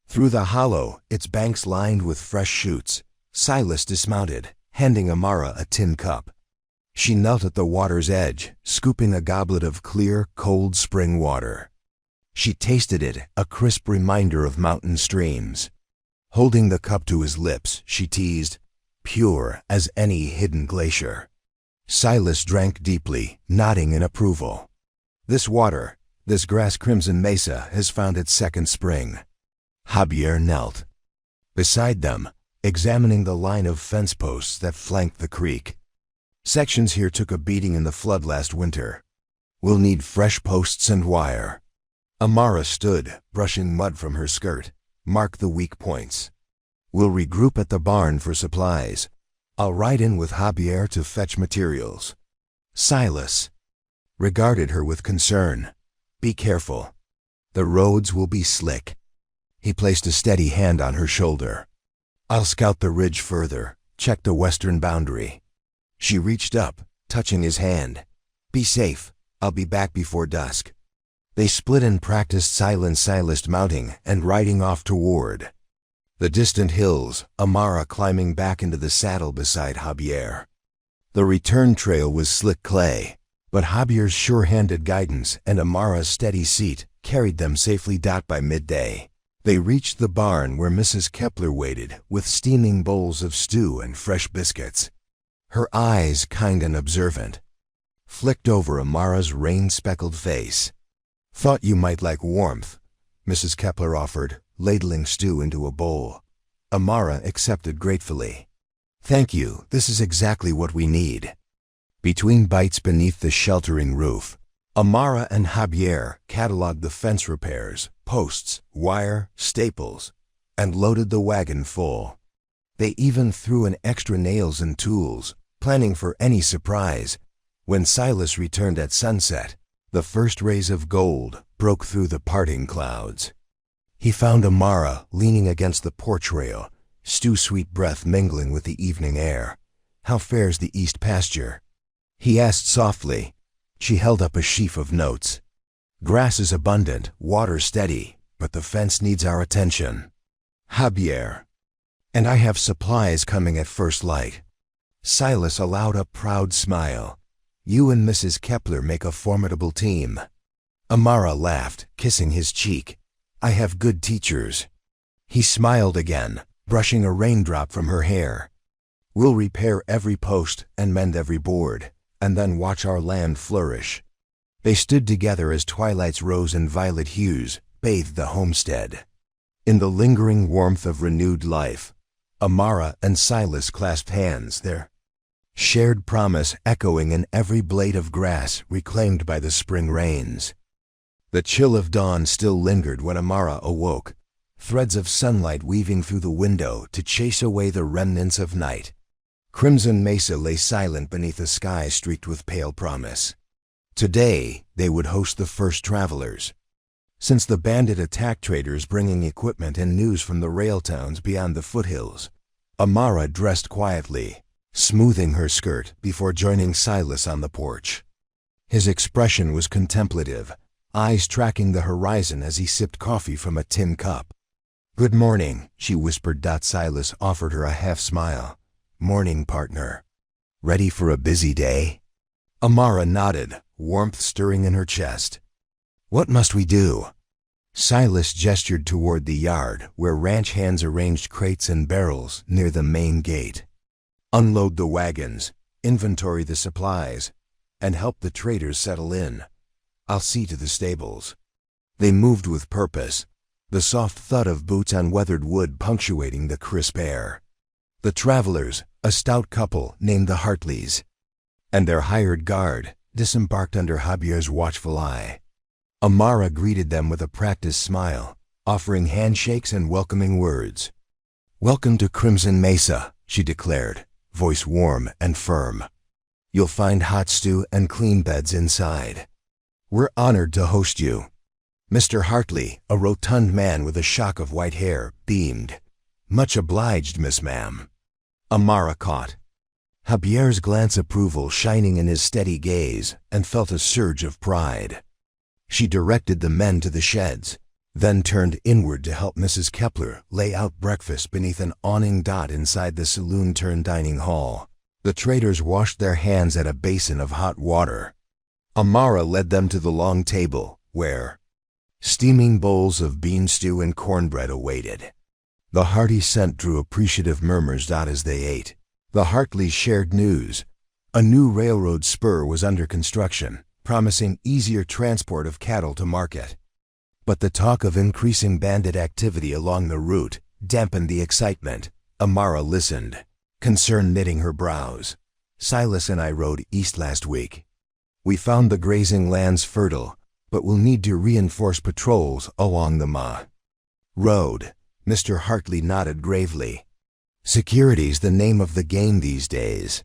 through the hollow, its banks lined with fresh shoots. Silas dismounted, handing Amara a tin cup. She knelt at the water's edge, scooping a goblet of clear, cold spring water. She tasted it, a crisp reminder of mountain streams. Holding the cup to his lips, she teased, "Pure as any hidden glacier." Silas drank deeply, nodding in approval. "This water, this grass Crimson Mesa has found its second spring." Javier knelt beside them, examining the line of fence posts that flanked the creek. "Sections here took a beating in the flood last winter. We'll need fresh posts and wire." Amara stood, brushing mud from her skirt. "Mark the weak points. We'll regroup at the barn for supplies. I'll ride in with Javier to fetch materials." Silas regarded her with concern. "Be careful. The roads will be slick." He placed a steady hand on her shoulder. "I'll scout the ridge further, check the western boundary." She reached up, touching his hand. "Be safe. I'll be back before dusk." They split and practiced Silas mounting and riding off toward the distant hills, Amara climbing back into the saddle beside Javier. The return trail was slick clay, but Javier's sure-handed guidance and Amara's steady seat carried them safely. By midday, they reached the barn where Mrs. Kepler waited with steaming bowls of stew and fresh biscuits. Her eyes, kind and observant, flicked over Amara's rain-speckled face. "Thought you might like warmth," Mrs. Kepler offered, ladling stew into a bowl. Amara accepted gratefully. "Thank you, this is exactly what we need." Between bites beneath the sheltering roof, Amara and Javier cataloged the fence repairs, posts, wire, staples, and loaded the wagon full. They even threw in extra nails and tools, planning for any surprise. When Silas returned at sunset, the first rays of gold broke through the parting clouds. He found Amara leaning against the porch rail, stew-sweet breath mingling with the evening air. "How fares the east pasture?" he asked softly. She held up a sheaf of notes. "Grass is abundant, water steady, but the fence needs our attention." "Javier. And I have supplies coming at first light." Silas allowed a proud smile. "You and Mrs. Kepler make a formidable team." Amara laughed, kissing his cheek. "I have good teachers." He smiled again, brushing a raindrop from her hair. "We'll repair every post and mend every board, and then watch our land flourish." They stood together as twilight's rose and violet hues bathed the homestead. In the lingering warmth of renewed life, Amara and Silas clasped hands, their shared promise echoing in every blade of grass reclaimed by the spring rains. The chill of dawn still lingered when Amara awoke, threads of sunlight weaving through the window to chase away the remnants of night. Crimson Mesa lay silent beneath a sky streaked with pale promise. Today, they would host the first travelers. since the bandit attacked traders bringing equipment and news from the rail towns beyond the foothills. Amara dressed quietly, smoothing her skirt before joining Silas on the porch. His expression was contemplative, eyes tracking the horizon as he sipped coffee from a tin cup. "Good morning," she whispered. Silas offered her a half-smile. "Morning, partner. Ready for a busy day?" Amara nodded, warmth stirring in her chest. "What must we do?" Silas gestured toward the yard, where ranch hands arranged crates and barrels near the main gate. "Unload the wagons, inventory the supplies, and help the traders settle in. I'll see to the stables." They moved with purpose, the soft thud of boots on weathered wood punctuating the crisp air. The travelers, a stout couple named the Hartleys, and their hired guard, disembarked under Javier's watchful eye. Amara greeted them with a practiced smile, offering handshakes and welcoming words. "Welcome to Crimson Mesa," she declared, voice warm and firm. "You'll find hot stew and clean beds inside. We're honored to host you." Mr. Hartley, a rotund man with a shock of white hair, beamed. "Much obliged, Miss Ma'am." Amara caught Javier's glance approval shining in his steady gaze and felt a surge of pride. She directed the men to the sheds, then turned inward to help Mrs. Kepler lay out breakfast beneath an awning inside the saloon-turned-dining hall. The traders washed their hands at a basin of hot water. Amara led them to the long table, where steaming bowls of bean stew and cornbread awaited. The hearty scent drew appreciative murmurs as they ate. The Hartleys shared news. A new railroad spur was under construction, promising easier transport of cattle to market. But the talk of increasing bandit activity along the route dampened the excitement. Amara listened, concern knitting her brows. "Silas and I rode east last week. We found the grazing lands fertile, but we'll need to reinforce patrols along the road." Mr. Hartley nodded gravely. "Security's the name of the game these days.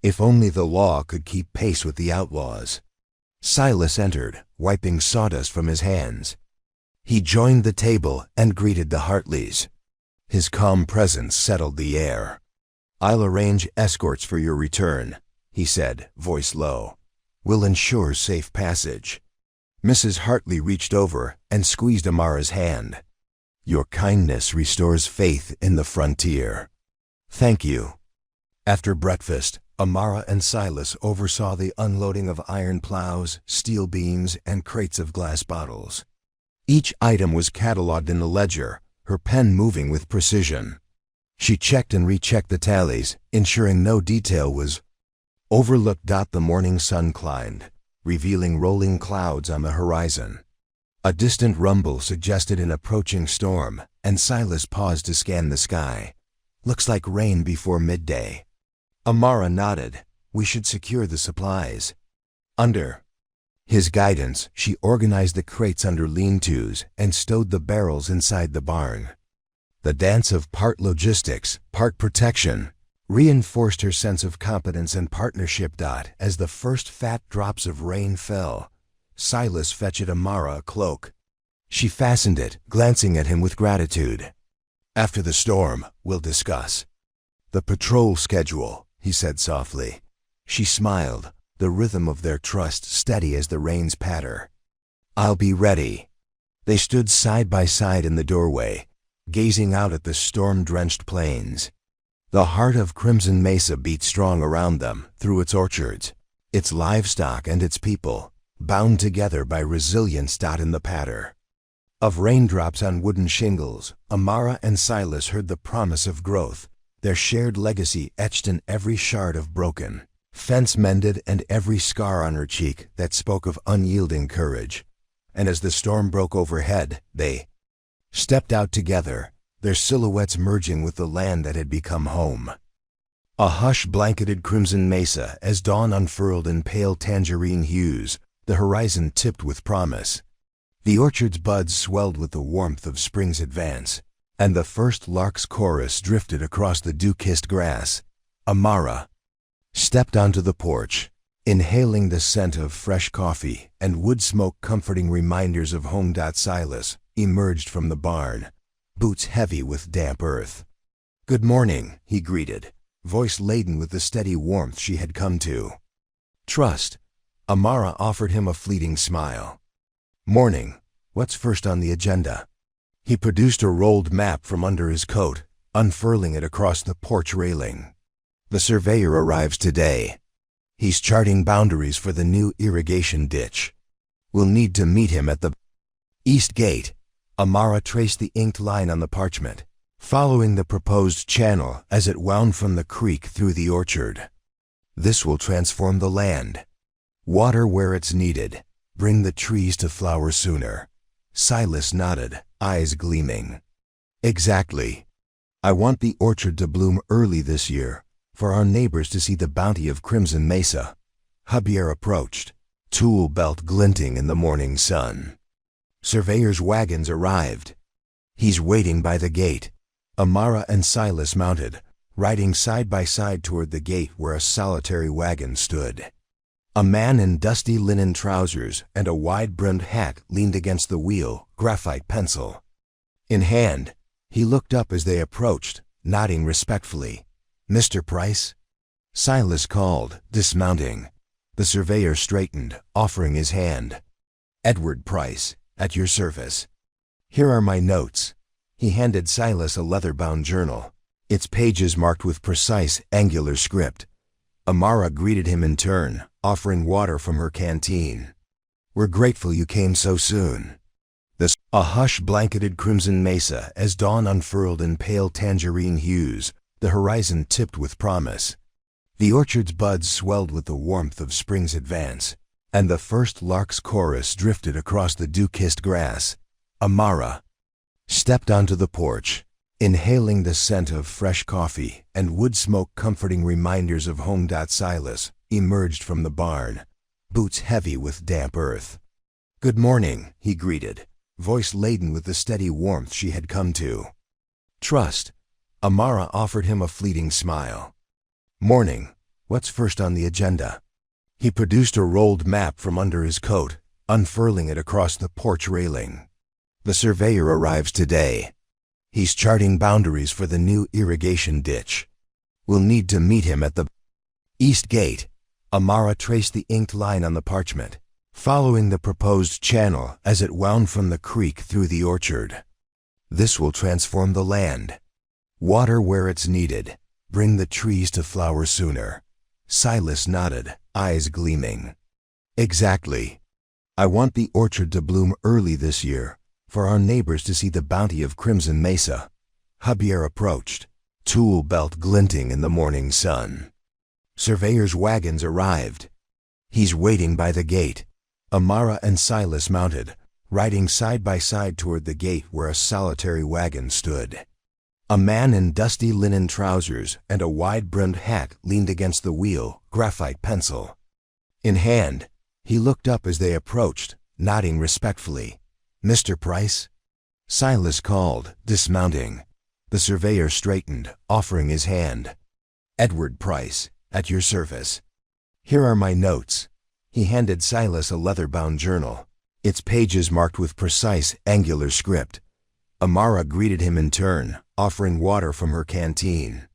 If only the law could keep pace with the outlaws." Silas entered, wiping sawdust from his hands. He joined the table and greeted the Hartleys. His calm presence settled the air. "I'll arrange escorts for your return," he said, voice low. "We'll ensure safe passage." Mrs. Hartley reached over and squeezed Amara's hand. "Your kindness restores faith in the frontier." "Thank you." After breakfast, Amara and Silas oversaw the unloading of iron plows, steel beams, and crates of glass bottles. Each item was cataloged in a ledger, her pen moving with precision. She checked and rechecked the tallies, ensuring no detail was overlooked. The morning sun climbed, revealing rolling clouds on the horizon. A distant rumble suggested an approaching storm, and Silas paused to scan the sky. "Looks like rain before midday." Amara nodded. "We should secure the supplies." Under his guidance, she organized the crates under lean-tos and stowed the barrels inside the barn. The dance of part logistics, part protection, reinforced her sense of competence and partnership. As the first fat drops of rain fell, Silas fetched Amara a cloak. She fastened it, glancing at him with gratitude. "After the storm, we'll discuss the patrol schedule," he said softly. She smiled, the rhythm of their trust steady as the rain's patter. "I'll be ready." They stood side by side in the doorway, gazing out at the storm-drenched plains. The heart of Crimson Mesa beat strong around them, through its orchards, its livestock and its people, bound together by resilience. In the patter of raindrops on wooden shingles, Amara and Silas heard the promise of growth, their shared legacy etched in every shard of broken fence mended and every scar on her cheek that spoke of unyielding courage. And as the storm broke overhead, they stepped out together, their silhouettes merging with the land that had become home. A hush blanketed Crimson Mesa as dawn unfurled in pale tangerine hues, the horizon tipped with promise. The orchard's buds swelled with the warmth of spring's advance, and the first lark's chorus drifted across the dew-kissed grass. Amara stepped onto the porch, Inhaling the scent of fresh coffee and wood smoke comforting reminders of home. Silas emerged from the barn, boots heavy with damp earth. "Good morning," he greeted, voice laden with the steady warmth she had come to trust. Amara offered him a fleeting smile. "Morning. What's first on the agenda?" He produced a rolled map from under his coat, unfurling it across the porch railing. "The surveyor arrives today. He's charting boundaries for the new irrigation ditch. We'll need to meet him at the east gate." Amara traced the inked line on the parchment, following the proposed channel as it wound from the creek through the orchard. "This will transform the land. Water where it's needed. Bring the trees to flower sooner." Silas nodded, eyes gleaming. "Exactly. I want the orchard to bloom early this year, for our neighbors to see the bounty of Crimson Mesa." Javier approached, tool belt glinting in the morning sun. Surveyor's wagons arrived. "He's waiting by the gate." Amara and Silas mounted, riding side by side toward the gate where a solitary wagon stood. A man in dusty linen trousers and a wide-brimmed hat leaned against the wheel, graphite pencil in hand. He looked up as they approached, nodding respectfully. "Mr. Price?" Silas called, dismounting. The surveyor straightened, offering his hand. "Edward Price, at your service. Here are my notes." He handed Silas a leather-bound journal, its pages marked with precise, angular script. Amara greeted him in turn, offering water from her canteen. "We're grateful you came so soon." A hush blanketed Crimson Mesa as dawn unfurled in pale tangerine hues, the horizon tipped with promise. The orchard's buds swelled with the warmth of spring's advance, and the first lark's chorus drifted across the dew-kissed grass. Amara stepped onto the porch, inhaling the scent of fresh coffee and wood smoke comforting reminders of home. Silas emerged from the barn, boots heavy with damp earth. "Good morning," he greeted, voice laden with the steady warmth she had come to trust. Amara offered him a fleeting smile. "Morning. What's first on the agenda?" He produced a rolled map from under his coat, unfurling it across the porch railing. "The surveyor arrives today. He's charting boundaries for the new irrigation ditch. We'll need to meet him at the east gate." Amara traced the inked line on the parchment, following the proposed channel as it wound from the creek through the orchard. "This will transform the land. Water where it's needed. Bring the trees to flower sooner." Silas nodded, eyes gleaming. "Exactly. I want the orchard to bloom early this year, for our neighbors to see the bounty of Crimson Mesa." Javier approached, tool belt glinting in the morning sun. Surveyor's wagons arrived. "He's waiting by the gate." Amara and Silas mounted, riding side by side toward the gate where a solitary wagon stood. A man in dusty linen trousers and a wide-brimmed hat leaned against the wheel, graphite pencil in hand. He looked up as they approached, nodding respectfully. "Mr. Price?" Silas called, dismounting. The surveyor straightened, offering his hand. "Edward Price, at your service. Here are my notes." He handed Silas a leather-bound journal, its pages marked with precise, angular script. Amara greeted him in turn, offering water from her canteen.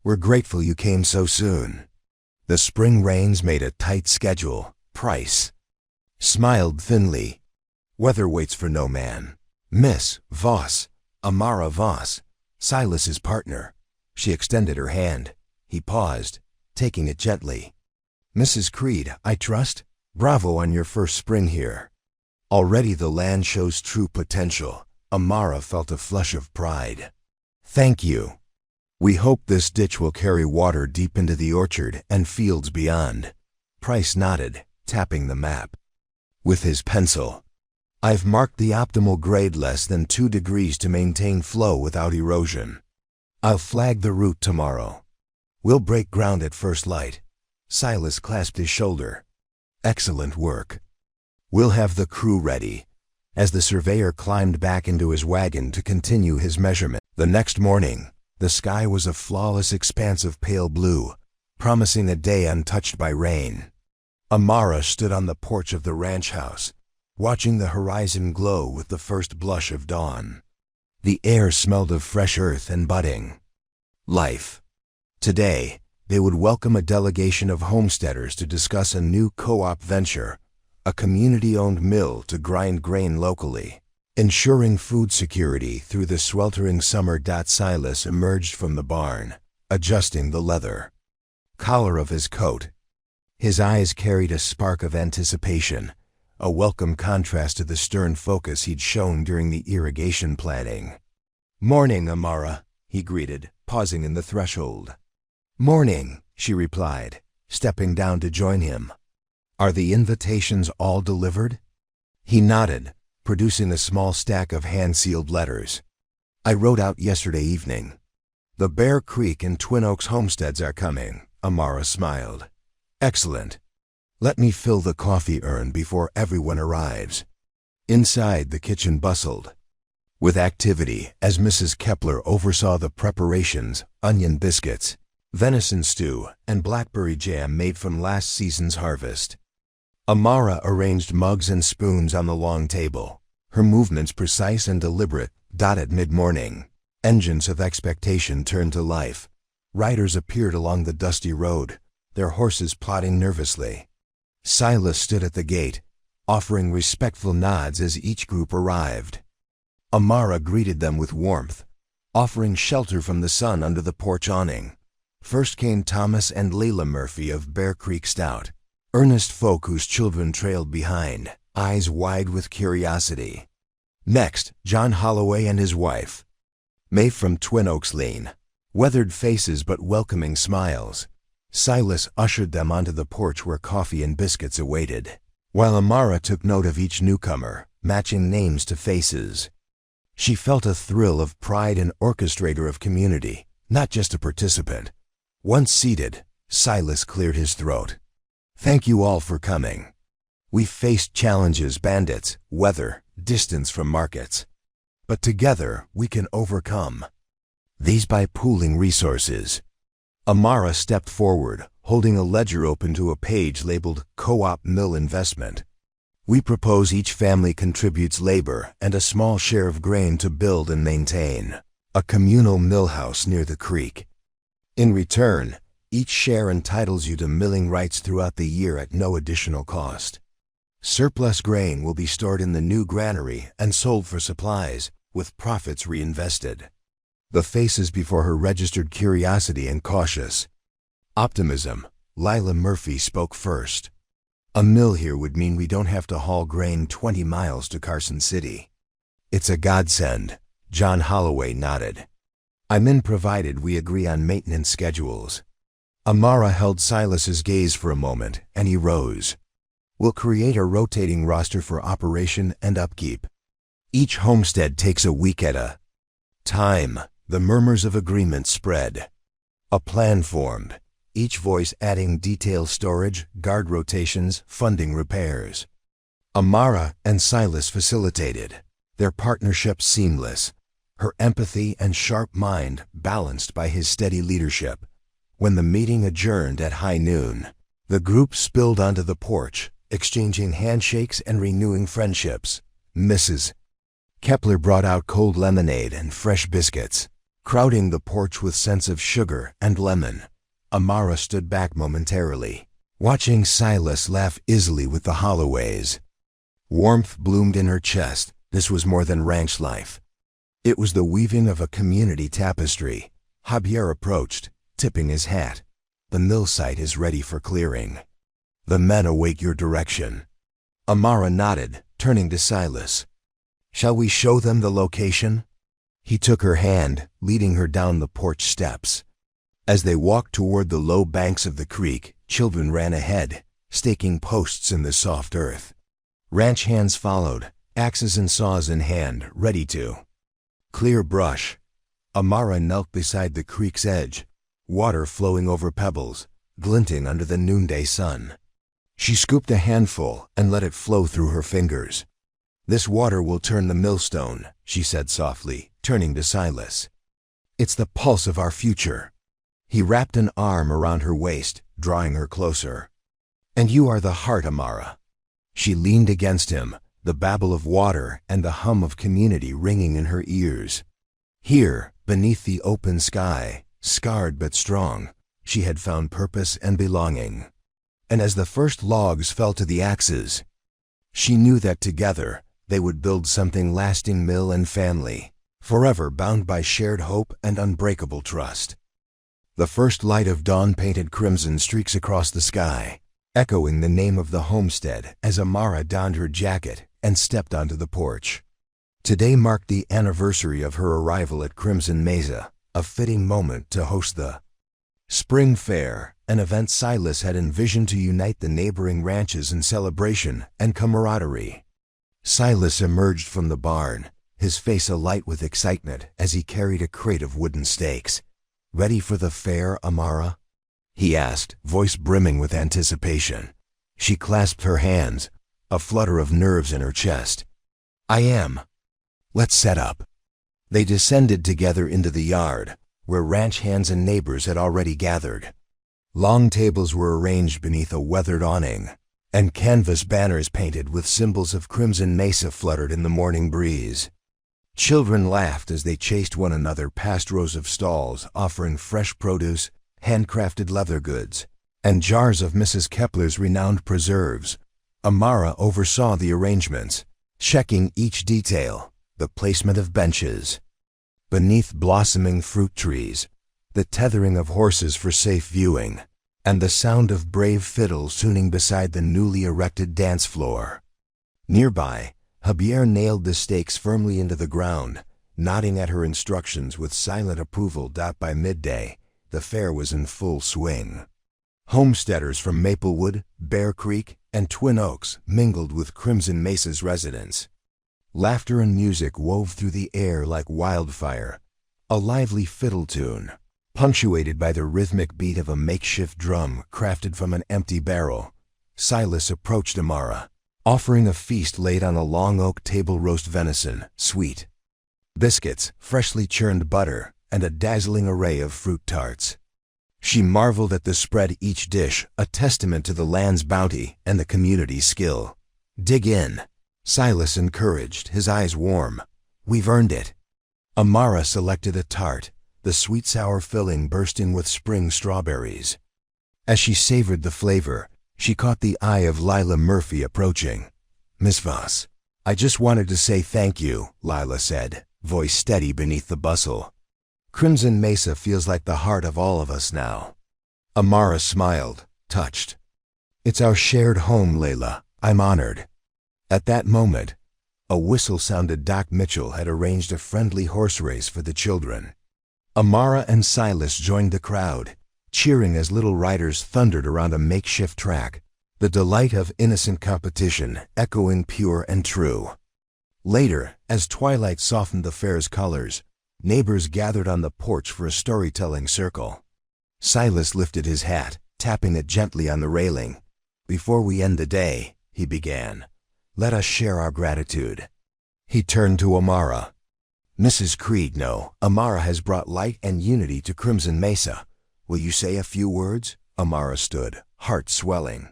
"We're grateful you came so soon. The spring rains made a tight schedule." Price smiled thinly. "Weather waits for no man. Miss Voss, Amara Voss, Silas's partner." She extended her hand. He paused, taking it gently. "Mrs. Creed, I trust? Bravo on your first spring here." Already the land shows true potential. Amara felt a flush of pride. "Thank you. We hope this ditch will carry water deep into the orchard and fields beyond." Price nodded, tapping the map with his pencil. "I've marked the optimal grade less than 2 degrees to maintain flow without erosion. I'll flag the route tomorrow. We'll break ground at first light." Silas clasped his shoulder. "Excellent work. We'll have the crew ready." As the surveyor climbed back into his wagon to continue his measurement. The next morning, the sky was a flawless expanse of pale blue, promising a day untouched by rain. Amara stood on the porch of the ranch house, watching the horizon glow with the first blush of dawn. The air smelled of fresh earth and budding life. Today, they would welcome a delegation of homesteaders to discuss a new co-op venture, a community-owned mill to grind grain locally, ensuring food security through the sweltering summer. Silas emerged from the barn, adjusting the leather collar of his coat. His eyes carried a spark of anticipation, a welcome contrast to the stern focus he'd shown during the irrigation planning. "Morning, Amara," he greeted, pausing in the threshold. "Morning," she replied, stepping down to join him. "Are the invitations all delivered?" He nodded, producing a small stack of hand-sealed letters. "I wrote out yesterday evening. The Bear Creek and Twin Oaks homesteads are coming," Amara smiled. "Excellent. Let me fill the coffee urn before everyone arrives." Inside, the kitchen bustled with activity as Mrs. Kepler oversaw the preparations: onion biscuits, venison stew, and blackberry jam made from last season's harvest. Amara arranged mugs and spoons on the long table, her movements precise and deliberate. At mid-morning, engines of expectation turned to life. Riders appeared along the dusty road, their horses plodding nervously. Silas stood at the gate, offering respectful nods as each group arrived. Amara greeted them with warmth, offering shelter from the sun under the porch awning. First came Thomas and Layla Murphy of Bear Creek Stout, earnest folk whose children trailed behind, eyes wide with curiosity. Next, John Holloway and his wife, May from Twin Oaks Lane, weathered faces but welcoming smiles. Silas ushered them onto the porch where coffee and biscuits awaited, while Amara took note of each newcomer, matching names to faces. She felt a thrill of pride, an orchestrator of community, not just a participant. Once seated, Silas cleared his throat. "Thank you all for coming. We've faced challenges: bandits, weather, distance from markets. But together, we can overcome these by pooling resources." Amara stepped forward, holding a ledger open to a page labeled Co-op Mill Investment. "We propose each family contributes labor and a small share of grain to build and maintain a communal mill house near the creek. In return, each share entitles you to milling rights throughout the year at no additional cost. Surplus grain will be stored in the new granary and sold for supplies, with profits reinvested." The faces before her registered curiosity and cautious optimism. Lila Murphy spoke first. "A mill here would mean we don't have to haul grain 20 miles to Carson City." "It's a godsend," John Holloway nodded. "I'm in provided we agree on maintenance schedules." Amara held Silas's gaze for a moment, and he rose. "We'll create a rotating roster for operation and upkeep. Each homestead takes a week at a time." The murmurs of agreement spread. A plan formed, each voice adding detail: storage, guard rotations, funding, repairs. Amara and Silas facilitated, their partnership seamless, her empathy and sharp mind balanced by his steady leadership. When the meeting adjourned at high noon, the group spilled onto the porch, exchanging handshakes and renewing friendships. Mrs. Kepler brought out cold lemonade and fresh biscuits, crowding the porch with scents of sugar and lemon. Amara stood back momentarily, watching Silas laugh easily with the Holloways. Warmth bloomed in her chest. This was more than ranch life. It was the weaving of a community tapestry. Javier approached, tipping his hat. "The mill site is ready for clearing. The men await your direction." Amara nodded, turning to Silas. "Shall we show them the location?" He took her hand, leading her down the porch steps. As they walked toward the low banks of the creek, children ran ahead, staking posts in the soft earth. Ranch hands followed, axes and saws in hand, ready to clear brush. Amara knelt beside the creek's edge, water flowing over pebbles, glinting under the noonday sun. She scooped a handful and let it flow through her fingers. "This water will turn the millstone," she said softly, turning to Silas. "It's the pulse of our future." He wrapped an arm around her waist, drawing her closer. And you are the heart, Amara. She leaned against him, the babble of water and the hum of community ringing in her ears. Here, beneath the open sky, scarred but strong, she had found purpose and belonging. And as the first logs fell to the axes, she knew that together they would build something lasting, mill and family, forever bound by shared hope and unbreakable trust. The first light of dawn painted crimson streaks across the sky, echoing the name of the homestead as Amara donned her jacket and stepped onto the porch. Today marked the anniversary of her arrival at Crimson Mesa, a fitting moment to host the Spring Fair, an event Silas had envisioned to unite the neighboring ranches in celebration and camaraderie. Silas emerged from the barn, his face alight with excitement as he carried a crate of wooden stakes. "Ready for the fair, Amara?" he asked, voice brimming with anticipation. She clasped her hands, a flutter of nerves in her chest. "I am. Let's set up." They descended together into the yard, where ranch hands and neighbors had already gathered. Long tables were arranged beneath a weathered awning, and canvas banners painted with symbols of Crimson Mesa fluttered in the morning breeze. Children laughed as they chased one another past rows of stalls offering fresh produce, handcrafted leather goods, and jars of Mrs. Kepler's renowned preserves. Amara oversaw the arrangements, checking each detail, the placement of benches beneath blossoming fruit trees, the tethering of horses for safe viewing, and the sound of brave fiddles tuning beside the newly erected dance floor. Nearby, Javier nailed the stakes firmly into the ground, nodding at her instructions with silent approval. By midday, the fair was in full swing. Homesteaders from Maplewood, Bear Creek, and Twin Oaks mingled with Crimson Mesa's residents. Laughter and music wove through the air like wildfire, a lively fiddle tune, punctuated by the rhythmic beat of a makeshift drum crafted from an empty barrel. Silas approached Amara, offering a feast laid on a long oak table: roast venison, sweet biscuits, freshly churned butter, and a dazzling array of fruit tarts. She marveled at the spread, each dish a testament to the land's bounty and the community's skill. "Dig in," Silas encouraged, his eyes warm. "We've earned it." Amara selected a tart, the sweet-sour filling bursting with spring strawberries. As she savored the flavor, she caught the eye of Lila Murphy approaching. "Miss Voss, I just wanted to say thank you," Lila said, voice steady beneath the bustle. "Crimson Mesa feels like the heart of all of us now." Amara smiled, touched. "It's our shared home, Layla. I'm honored." At that moment, a whistle sounded. Doc Mitchell had arranged a friendly horse race for the children. Amara and Silas joined the crowd, cheering as little riders thundered around a makeshift track, the delight of innocent competition echoing pure and true. Later, as twilight softened the fair's colors, neighbors gathered on the porch for a storytelling circle. Silas lifted his hat, tapping it gently on the railing. "Before we end the day," he began, "let us share our gratitude." He turned to Amara. "Mrs. Creed, no, Amara has brought light and unity to Crimson Mesa. Will you say a few words?" Amara stood, heart swelling.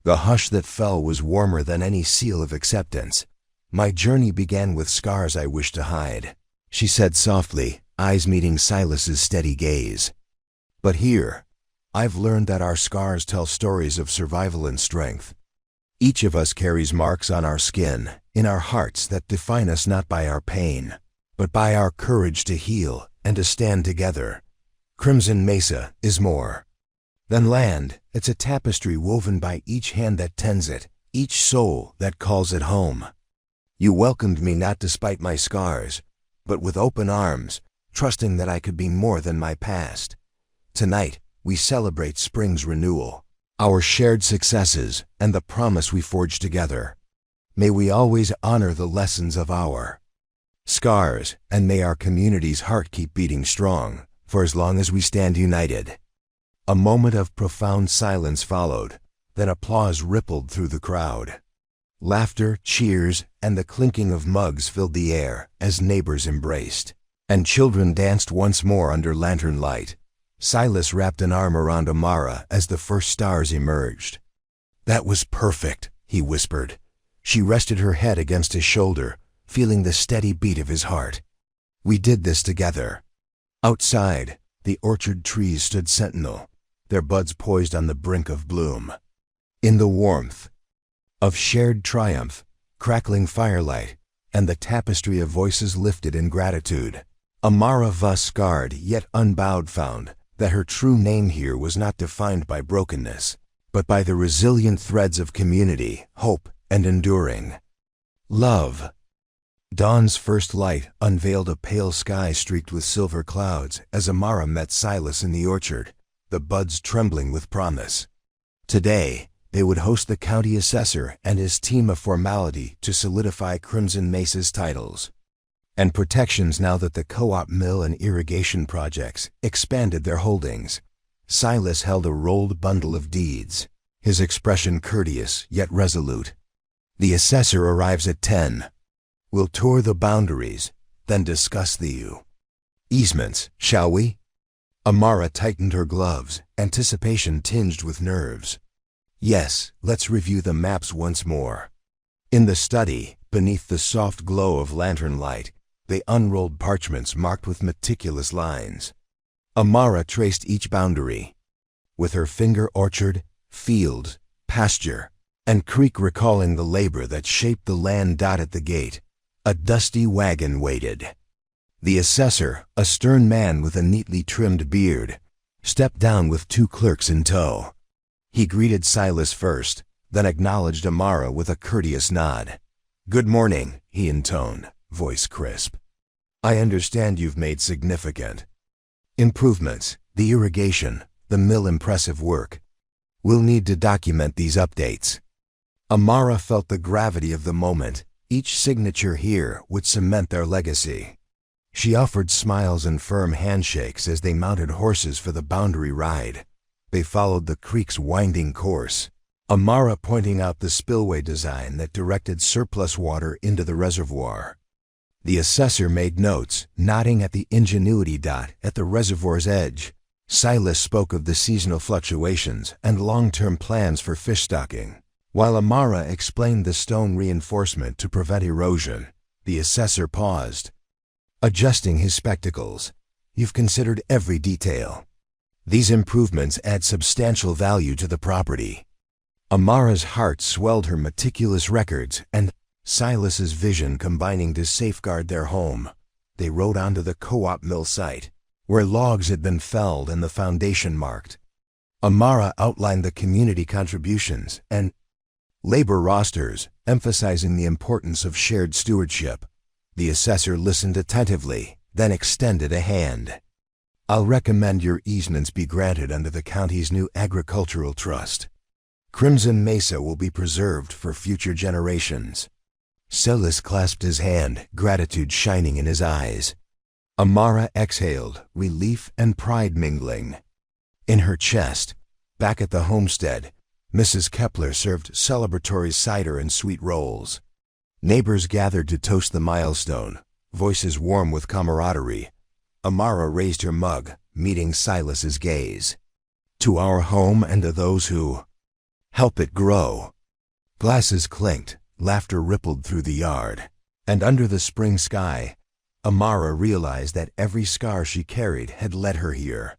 The hush that fell was warmer than any seal of acceptance. "My journey began with scars I wish to hide," she said softly, eyes meeting Silas's steady gaze. "But here, I've learned that our scars tell stories of survival and strength. Each of us carries marks on our skin, in our hearts, that define us not by our pain, but by our courage to heal and to stand together. Crimson Mesa is more than land. It's a tapestry woven by each hand that tends it, each soul that calls it home. You welcomed me not despite my scars, but with open arms, trusting that I could be more than my past. Tonight, we celebrate spring's renewal, our shared successes, and the promise we forged together. May we always honor the lessons of our scars, and may our community's heart keep beating strong, for as long as we stand united." A moment of profound silence followed, then applause rippled through the crowd. Laughter, cheers, and the clinking of mugs filled the air as neighbors embraced, and children danced once more under lantern light. Silas wrapped an arm around Amara as the first stars emerged. That was perfect, he whispered. She rested her head against his shoulder, feeling the steady beat of his heart. We did this together. Outside, the orchard trees stood sentinel, their buds poised on the brink of bloom. In the warmth of shared triumph, crackling firelight, and the tapestry of voices lifted in gratitude, Amara, thus scarred yet unbowed, found that her true name here was not defined by brokenness, but by the resilient threads of community, hope, and enduring love. Dawn's first light unveiled a pale sky streaked with silver clouds as Amara met Silas in the orchard, the buds trembling with promise. Today, they would host the county assessor and his team of formality to solidify Crimson Mesa's titles and protections now that the co-op mill and irrigation projects expanded their holdings. Silas held a rolled bundle of deeds, his expression courteous yet resolute. The assessor arrives at 10. We'll tour the boundaries, then discuss the easements, shall we? Amara tightened her gloves, anticipation tinged with nerves. Yes, let's review the maps once more. In the study, beneath the soft glow of lantern light, they unrolled parchments marked with meticulous lines. Amara traced each boundary, with her finger orchard, fields, pasture, and creek recalling the labor that shaped the land. At the gate, a dusty wagon waited. The assessor, a stern man with a neatly trimmed beard, stepped down with 2 clerks in tow. He greeted Silas first, then acknowledged Amara with a courteous nod. Good morning, he intoned, voice crisp. I understand you've made significant improvements, the irrigation, the mill, impressive work. We'll need to document these updates. Amara felt the gravity of the moment. Each signature here would cement their legacy. She offered smiles and firm handshakes as they mounted horses for the boundary ride. They followed the creek's winding course, Amara pointing out the spillway design that directed surplus water into the reservoir. The assessor made notes, nodding at the ingenuity dot at the reservoir's edge. Silas spoke of the seasonal fluctuations and long-term plans for fish stocking, while Amara explained the stone reinforcement to prevent erosion. The assessor paused, adjusting his spectacles. You've considered every detail. These improvements add substantial value to the property. Amara's heart swelled, her meticulous records and Silas's vision combining to safeguard their home. They rode onto the co-op mill site, where logs had been felled and the foundation marked. Amara outlined the community contributions and labor rosters, emphasizing the importance of shared stewardship. The assessor listened attentively, then extended a hand. I'll recommend your easements be granted under the county's new agricultural trust. Crimson Mesa will be preserved for future generations. Silas clasped his hand, gratitude shining in his eyes. Amara exhaled, relief and pride mingling. In her chest, back at the homestead, Mrs. Kepler served celebratory cider and sweet rolls. Neighbors gathered to toast the milestone, voices warm with camaraderie. Amara raised her mug, meeting Silas's gaze. To our home and to those who help it grow. Glasses clinked, laughter rippled through the yard, and under the spring sky, Amara realized that every scar she carried had led her here.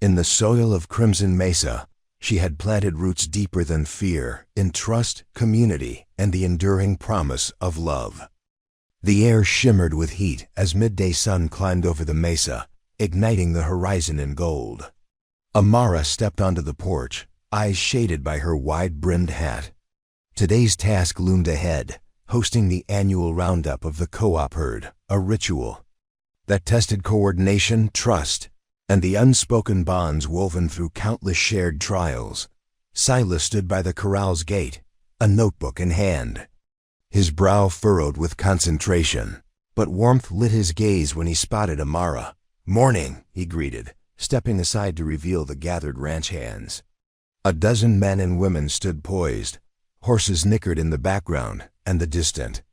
In the soil of Crimson Mesa, she had planted roots deeper than fear, in trust, community, and the enduring promise of love. The air shimmered with heat as midday sun climbed over the mesa, igniting the horizon in gold. Amara stepped onto the porch, eyes shaded by her wide-brimmed hat. Today's task loomed ahead, hosting the annual roundup of the co-op herd, a ritual that tested coordination, trust, and the unspoken bonds woven through countless shared trials. Silas stood by the corral's gate, a notebook in hand. His brow furrowed with concentration, but warmth lit his gaze when he spotted Amara. "Morning," he greeted, stepping aside to reveal the gathered ranch hands. A dozen men and women stood poised, horses nickered in the background, and the distant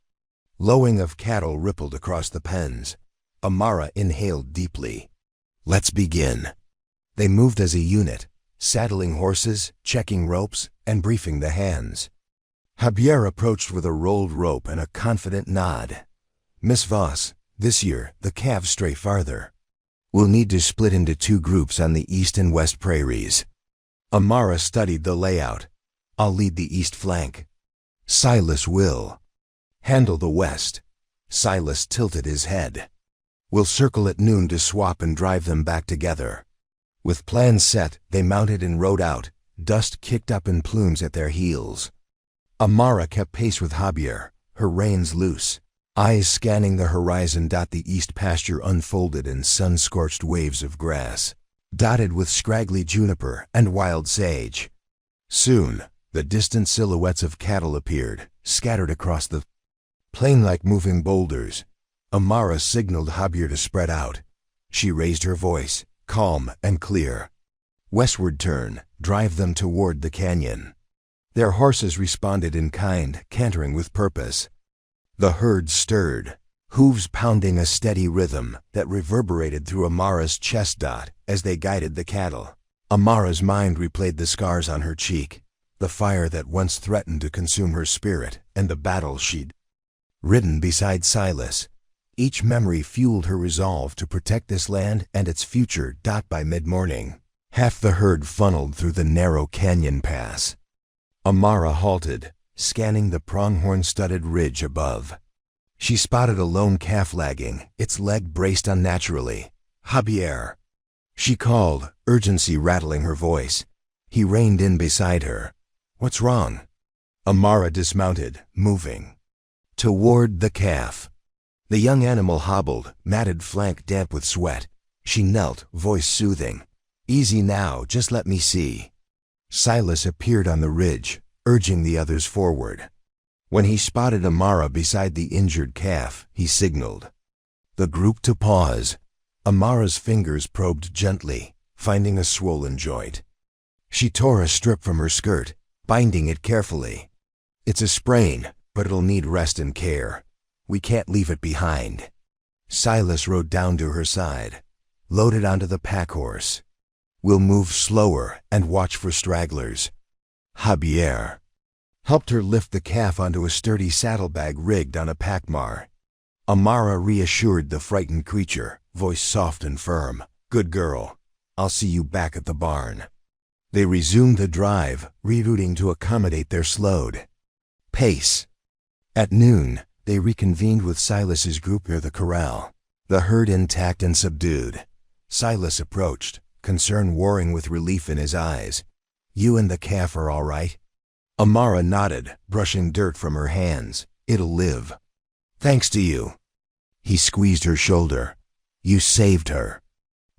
lowing of cattle rippled across the pens. Amara inhaled deeply. "Let's begin." They moved as a unit, saddling horses, checking ropes, and briefing the hands. Javier approached with a rolled rope and a confident nod. "Miss Voss, this year the calves stray farther. We'll need to split into 2 groups on the east and west prairies." Amara studied the layout. "I'll lead the east flank. Silas will handle the west." Silas tilted his head. "We'll circle at noon to swap and drive them back together." With plans set, they mounted and rode out, dust kicked up in plumes at their heels. Amara kept pace with Javier, her reins loose, eyes scanning the horizon. The east pasture unfolded in sun-scorched waves of grass, dotted with scraggly juniper and wild sage. Soon, the distant silhouettes of cattle appeared, scattered across the plain like moving boulders. Amara signaled Javier to spread out. She raised her voice, calm and clear. "Westward turn, drive them toward the canyon." Their horses responded in kind, cantering with purpose. The herd stirred, hooves pounding a steady rhythm that reverberated through Amara's chest. As they guided the cattle, Amara's mind replayed the scars on her cheek, the fire that once threatened to consume her spirit, and the battle she'd ridden beside Silas. Each memory fueled her resolve to protect this land and its future. By mid-morning, half the herd funneled through the narrow canyon pass. Amara halted, scanning the pronghorn-studded ridge above. She spotted a lone calf lagging, its leg braced unnaturally. "Javier!" she called, urgency rattling her voice. He reined in beside her. "What's wrong?" Amara dismounted, moving toward the calf. The young animal hobbled, matted flank damp with sweat. She knelt, voice soothing. "Easy now, just let me see." Silas appeared on the ridge, urging the others forward. When he spotted Amara beside the injured calf, he signaled the group to pause. Amara's fingers probed gently, finding a swollen joint. She tore a strip from her skirt, binding it carefully. "It's a sprain, but it'll need rest and care. We can't leave it behind." Silas rode down to her side, loaded onto the pack horse. "We'll move slower and watch for stragglers." Javier helped her lift the calf onto a sturdy saddlebag rigged on a packmar. Amara reassured the frightened creature, voice soft and firm. "Good girl. I'll see you back at the barn." They resumed the drive, rerouting to accommodate their slowed pace. At noon, they reconvened with Silas's group near the corral, the herd intact and subdued. Silas approached, concern warring with relief in his eyes. "You and the calf are all right?" Amara nodded, brushing dirt from her hands. "It'll live. Thanks to you." He squeezed her shoulder. "You saved her."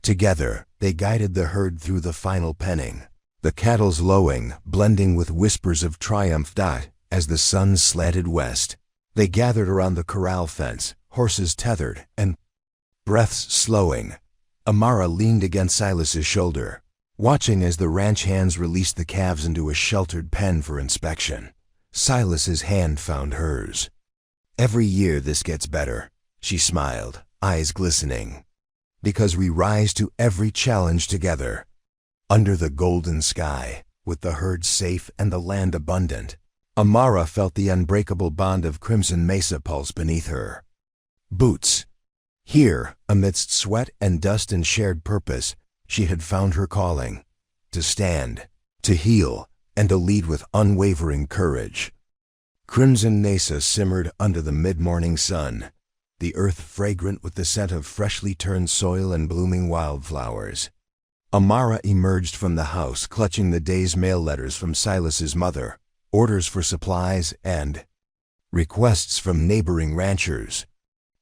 Together, they guided the herd through the final penning, the cattle's lowing blending with whispers of triumph. As the sun slanted west, they gathered around the corral fence, horses tethered and breaths slowing. Amara leaned against Silas's shoulder, watching as the ranch hands released the calves into a sheltered pen for inspection. Silas's hand found hers. "Every year this gets better," she smiled, eyes glistening. "Because we rise to every challenge together." Under the golden sky, with the herd safe and the land abundant, Amara felt the unbreakable bond of Crimson Mesa pulse beneath her boots. Here, amidst sweat and dust and shared purpose, she had found her calling, to stand, to heal, and to lead with unwavering courage. Crimson Mesa simmered under the mid-morning sun, the earth fragrant with the scent of freshly turned soil and blooming wildflowers. Amara emerged from the house clutching the day's mail letters from Silas's mother, orders for supplies and requests from neighboring ranchers.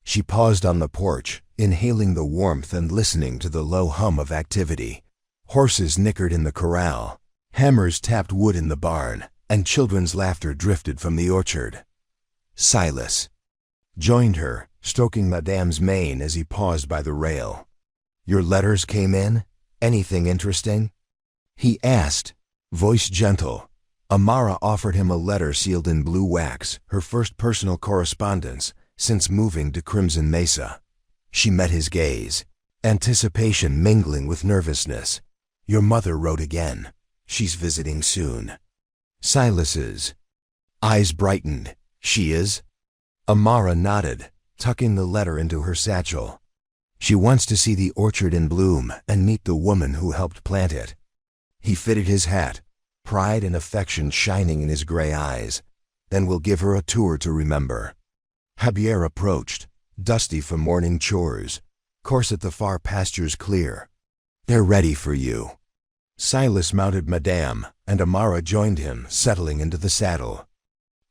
She paused on the porch, inhaling the warmth and listening to the low hum of activity. Horses nickered in the corral, hammers tapped wood in the barn, and children's laughter drifted from the orchard. Silas joined her, stroking Madame's mane as he paused by the rail. "Your letters came in? Anything interesting?" he asked, voice gentle. Amara offered him a letter sealed in blue wax, her first personal correspondence since moving to Crimson Mesa. She met his gaze, anticipation mingling with nervousness. Your mother wrote again. She's visiting soon. Silas's eyes brightened. She is? Amara nodded, tucking the letter into her satchel. She wants to see the orchard in bloom and meet the woman who helped plant it. He fitted his hat, pride and affection shining in his gray eyes. Then we'll give her a tour to remember. Javier approached, dusty from morning chores. Course at the far pastures clear. They're ready for you. Silas mounted Madame, and Amara joined him, settling into the saddle.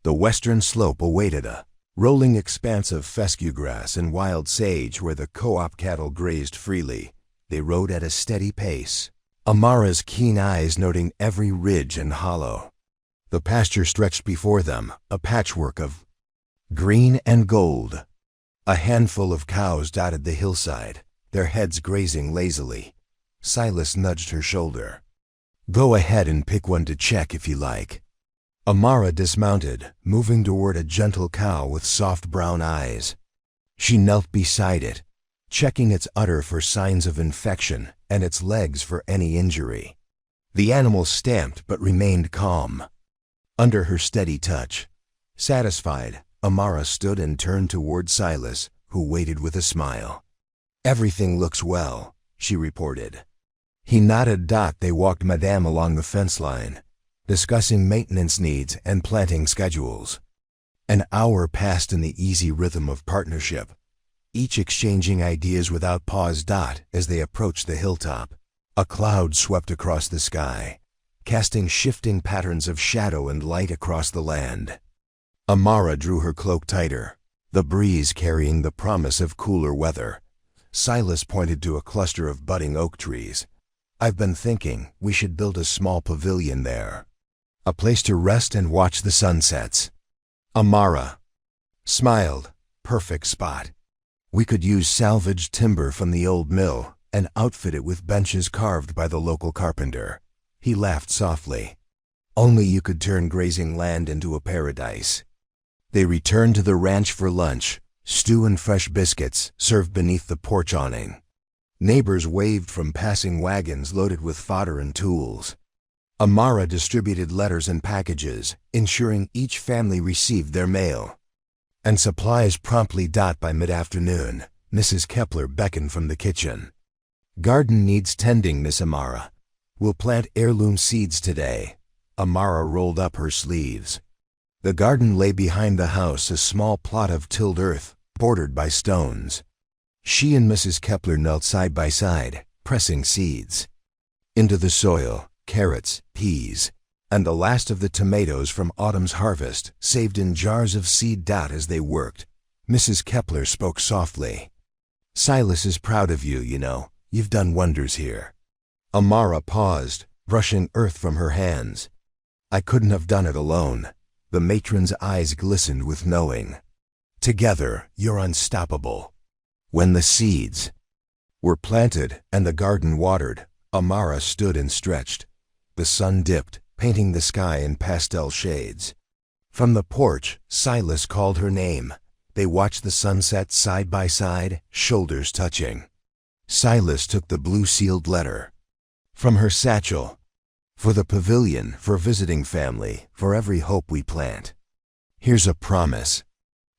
The western slope awaited a rolling expanse of fescue grass and wild sage where the co-op cattle grazed freely. They rode at a steady pace, Amara's keen eyes noting every ridge and hollow. The pasture stretched before them, a patchwork of green and gold. A handful of cows dotted the hillside, their heads grazing lazily. Silas nudged her shoulder. Go ahead and pick one to check if you like. Amara dismounted, moving toward a gentle cow with soft brown eyes. She knelt beside it, checking its udder for signs of infection and its legs for any injury. The animal stamped but remained calm. Under her steady touch, satisfied, Amara stood and turned toward Silas, who waited with a smile. Everything looks well, she reported. He nodded. They walked Madame along the fence line, discussing maintenance needs and planting schedules. An hour passed in the easy rhythm of partnership, each exchanging ideas without pause. As they approached the hilltop, a cloud swept across the sky, casting shifting patterns of shadow and light across the land. Amara drew her cloak tighter, the breeze carrying the promise of cooler weather. Silas pointed to a cluster of budding oak trees. I've been thinking we should build a small pavilion there. A place to rest and watch the sunsets. Amara smiled. Perfect spot. We could use salvaged timber from the old mill and outfit it with benches carved by the local carpenter. He laughed softly. Only you could turn grazing land into a paradise. They returned to the ranch for lunch, stew and fresh biscuits served beneath the porch awning. Neighbors waved from passing wagons loaded with fodder and tools. Amara distributed letters and packages, ensuring each family received their mail. And supplies promptly. By mid-afternoon, Mrs. Kepler beckoned from the kitchen. Garden needs tending, Miss Amara. We'll plant heirloom seeds today. Amara rolled up her sleeves. The garden lay behind the house, a small plot of tilled earth, bordered by stones. She and Mrs. Kepler knelt side by side, pressing seeds into the soil, carrots, peas, and the last of the tomatoes from autumn's harvest, saved in jars of seed. As they worked, Mrs. Kepler spoke softly. Silas is proud of you, you know. You've done wonders here. Amara paused, brushing earth from her hands. I couldn't have done it alone. The matron's eyes glistened with knowing. Together, you're unstoppable. When the seeds were planted and the garden watered, Amara stood and stretched. The sun dipped, painting the sky in pastel shades. From the porch, Silas called her name. They watched the sunset side by side, shoulders touching. Silas took the blue-sealed letter from her satchel. For the pavilion, for visiting family, for every hope we plant. Here's a promise.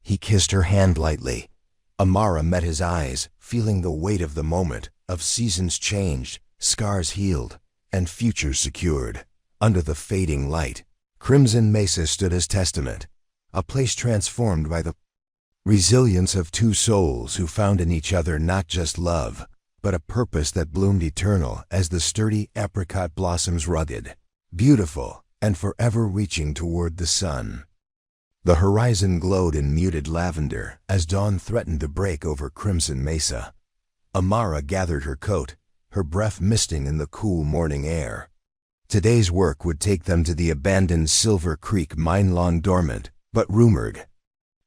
He kissed her hand lightly. Amara met his eyes, feeling the weight of the moment, of seasons changed, scars healed, and futures secured. Under the fading light, Crimson Mesa stood as testament, a place transformed by the resilience of two souls who found in each other not just love, but a purpose that bloomed eternal as the sturdy apricot blossoms, rugged, beautiful, and forever reaching toward the sun. The horizon glowed in muted lavender as dawn threatened to break over Crimson Mesa. Amara gathered her coat, her breath misting in the cool morning air. Today's work would take them to the abandoned Silver Creek mine, long dormant, but rumored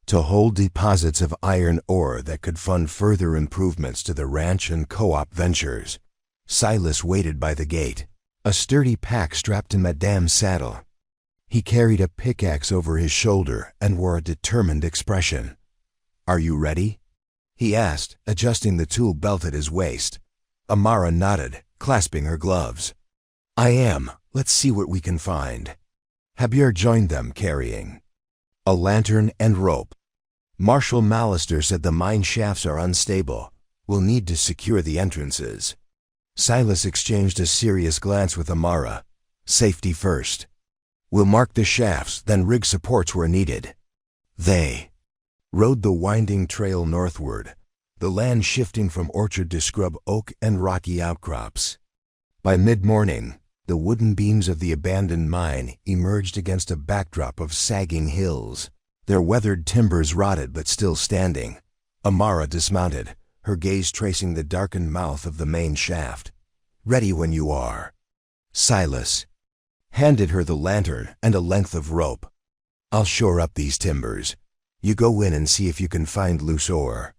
to hold deposits of iron ore that could fund further improvements to the ranch and co-op ventures. Silas waited by the gate, a sturdy pack strapped to Madame's saddle. He carried a pickaxe over his shoulder and wore a determined expression. Are you ready? He asked, adjusting the tool belt at his waist. Amara nodded, clasping her gloves. "I am. Let's see what we can find." Javier joined them, carrying a lantern and rope. "Marshal Mallister said the mine shafts are unstable. We'll need to secure the entrances." Silas exchanged a serious glance with Amara. "Safety first. We'll mark the shafts, then rig supports where needed." They rode the winding trail northward, the land shifting from orchard to scrub oak and rocky outcrops. By mid-morning, the wooden beams of the abandoned mine emerged against a backdrop of sagging hills, their weathered timbers rotted but still standing. Amara dismounted, her gaze tracing the darkened mouth of the main shaft. "Ready when you are." Silas handed her the lantern and a length of rope. "I'll shore up these timbers. You go in and see if you can find loose ore.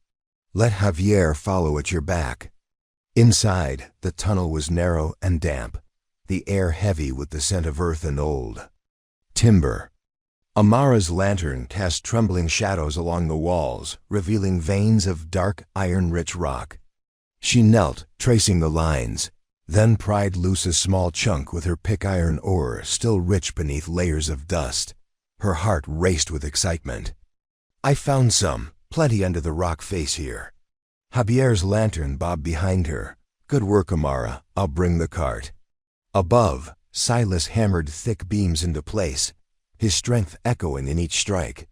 Let Javier follow at your back." Inside, the tunnel was narrow and damp, the air heavy with the scent of earth and old timber. Amara's lantern cast trembling shadows along the walls, revealing veins of dark, iron-rich rock. She knelt, tracing the lines, then pried loose a small chunk with her pick-iron ore, still rich beneath layers of dust. Her heart raced with excitement. "I found some, plenty under the rock face here." Javier's lantern bobbed behind her. "Good work, Amara. I'll bring the cart." Above, Silas hammered thick beams into place, his strength echoing in each strike.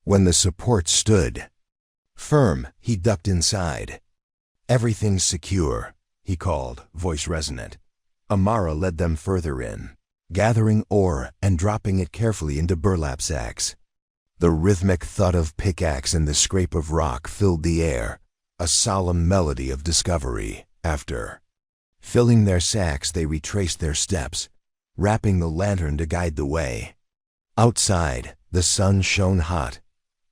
When the support stood firm, he ducked inside. "Everything's secure," he called, voice resonant. Amara led them further in, gathering ore and dropping it carefully into burlap sacks. The rhythmic thud of pickaxe and the scrape of rock filled the air, a solemn melody of discovery. After filling their sacks, they retraced their steps, wrapping the lantern to guide the way. Outside, the sun shone hot,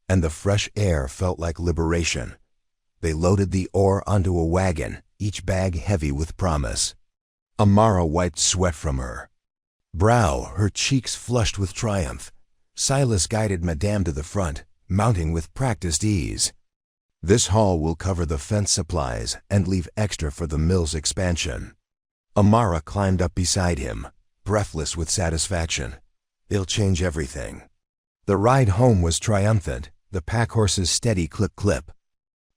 and the fresh air felt like liberation. They loaded the ore onto a wagon, each bag heavy with promise. Amara wiped sweat from her brow, her cheeks flushed with triumph. Silas guided Madame to the front, mounting with practiced ease. "This haul will cover the fence supplies and leave extra for the mill's expansion." Amara climbed up beside him, breathless with satisfaction. "It'll change everything." The ride home was triumphant, the pack horse's steady clip-clip.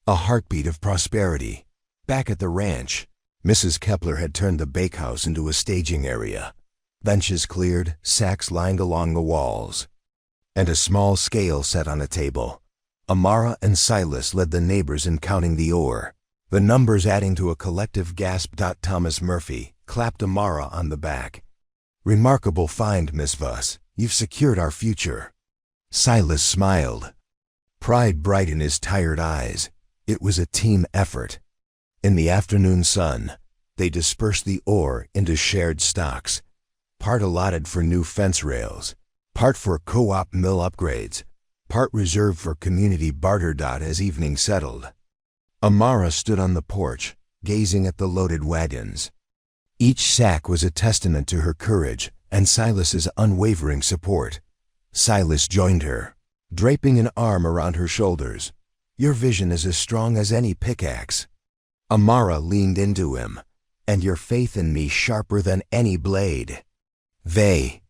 A heartbeat of prosperity. Back at the ranch, Mrs. Kepler had turned the bakehouse into a staging area. Benches cleared, sacks lined along the walls, and a small scale set on a table. Amara and Silas led the neighbors in counting the ore, the numbers adding to a collective gasp. Thomas Murphy clapped Amara on the back. "Remarkable find, Miss Vuss. You've secured our future." Silas smiled, pride bright in his tired eyes. It was a team effort. In the afternoon sun, they dispersed the ore into shared stocks, part allotted for new fence rails, part for co-op mill upgrades, part reserved for community barter. As evening settled, Amara stood on the porch, gazing at the loaded wagons. Each sack was a testament to her courage and Silas's unwavering support. Silas joined her, draping an arm around her shoulders. "Your vision is as strong as any pickaxe." Amara leaned into him. "And your faith in me sharper than any blade." They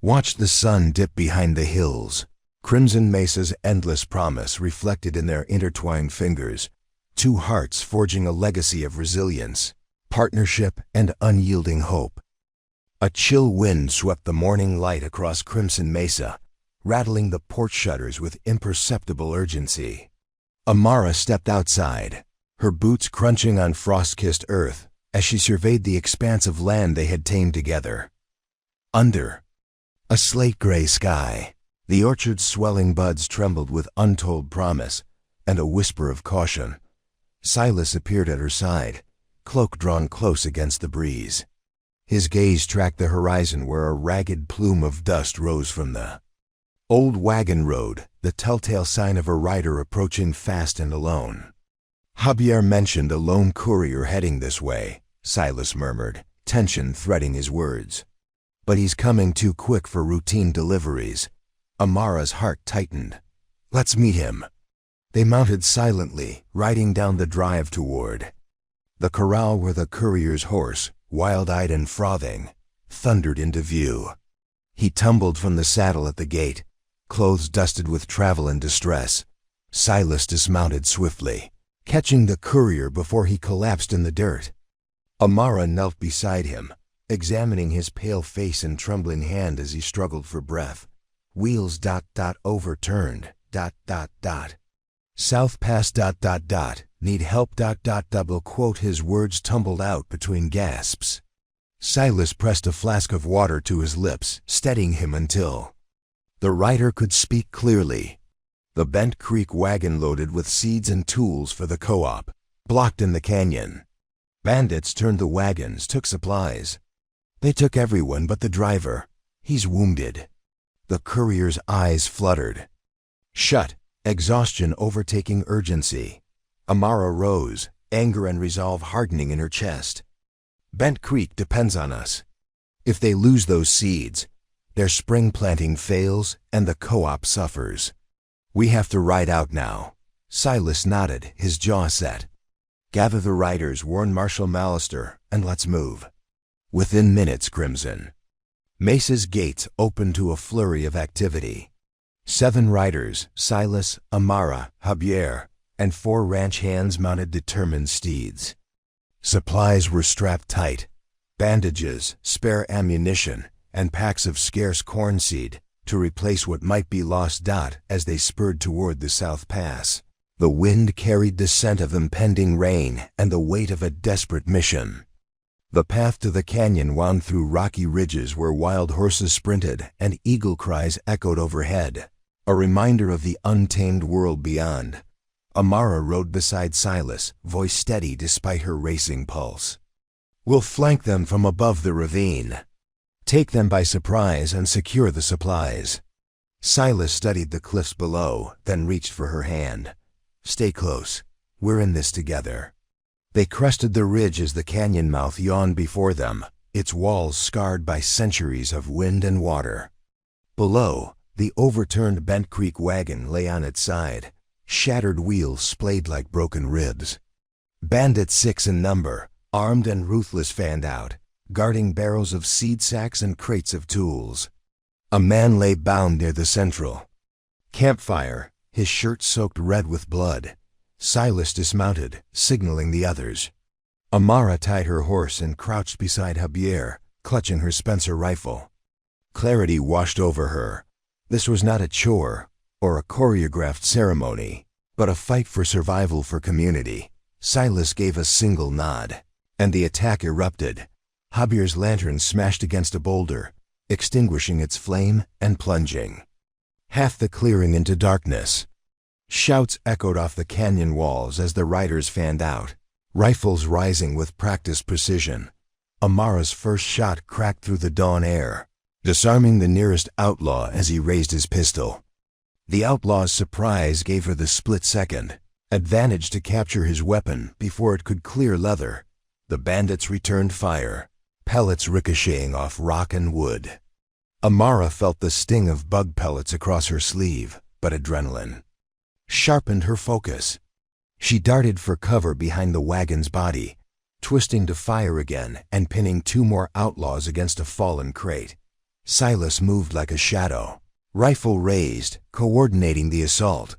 watched the sun dip behind the hills, Crimson Mesa's endless promise reflected in their intertwined fingers, two hearts forging a legacy of resilience, partnership, and unyielding hope. A chill wind swept the morning light across Crimson Mesa, rattling the porch shutters with imperceptible urgency. Amara stepped outside, her boots crunching on frost-kissed earth as she surveyed the expanse of land they had tamed together. Under a slate-gray sky, the orchard's swelling buds trembled with untold promise and a whisper of caution. Silas appeared at her side, cloak drawn close against the breeze. His gaze tracked the horizon where a ragged plume of dust rose from the old wagon road, the telltale sign of a rider approaching fast and alone. "Javier mentioned a lone courier heading this way," Silas murmured, tension threading his words. "But he's coming too quick for routine deliveries." Amara's heart tightened. "Let's meet him." They mounted silently, riding down the drive toward the corral where the courier's horse, wild-eyed and frothing, thundered into view. He tumbled from the saddle at the gate, clothes dusted with travel and distress. Silas dismounted swiftly, catching the courier before he collapsed in the dirt. Amara knelt beside him, examining his pale face and trembling hand as he struggled for breath. Wheels ... overturned ... South Pass ... need help ... double quote. His words tumbled out between gasps. Silas pressed a flask of water to his lips, steadying him until the rider could speak clearly. The Bent Creek wagon loaded with seeds and tools for the co-op, blocked in the canyon. Bandits turned the wagons, took supplies. They took everyone but the driver. He's wounded. The courier's eyes fluttered. Shut, exhaustion overtaking urgency. Amara rose, anger and resolve hardening in her chest. Bent Creek depends on us. If they lose those seeds, their spring planting fails and the co-op suffers. We have to ride out now. Silas nodded, his jaw set. Gather the riders, warn Marshal Mallister, and let's move. Within minutes, Crimson. Mesa's gates opened to a flurry of activity. 7 riders, Silas, Amara, Javier, and 4 ranch hands mounted determined steeds. Supplies were strapped tight. Bandages, spare ammunition, and packs of scarce corn seed to replace what might be lost. As they spurred toward the South Pass, the wind carried the scent of impending rain and the weight of a desperate mission. The path to the canyon wound through rocky ridges where wild horses sprinted and eagle cries echoed overhead, a reminder of the untamed world beyond. Amara rode beside Silas, voice steady despite her racing pulse. We'll flank them from above the ravine. Take them by surprise and secure the supplies. Silas studied the cliffs below, then reached for her hand. Stay close. We're in this together. They crested the ridge as the canyon mouth yawned before them, its walls scarred by centuries of wind and water. Below, the overturned Bent Creek wagon lay on its side, shattered wheels splayed like broken ribs. Bandits 6 in number, armed and ruthless, fanned out, guarding barrels of seed sacks and crates of tools. A man lay bound near the central campfire, his shirt soaked red with blood. Silas dismounted, signaling the others. Amara tied her horse and crouched beside Javier, clutching her Spencer rifle. Clarity washed over her. This was not a chore or a choreographed ceremony, but a fight for survival for community. Silas gave a single nod, and the attack erupted. Javier's lantern smashed against a boulder, extinguishing its flame and plunging half the clearing into darkness. Shouts echoed off the canyon walls as the riders fanned out, rifles rising with practiced precision. Amara's first shot cracked through the dawn air, disarming the nearest outlaw as he raised his pistol. The outlaw's surprise gave her the split-second advantage to capture his weapon before it could clear leather. The bandits returned fire, pellets ricocheting off rock and wood. Amara felt the sting of bug pellets across her sleeve, but adrenaline sharpened her focus. She darted for cover behind the wagon's body, twisting to fire again and pinning 2 more outlaws against a fallen crate. Silas moved like a shadow, rifle raised, coordinating the assault.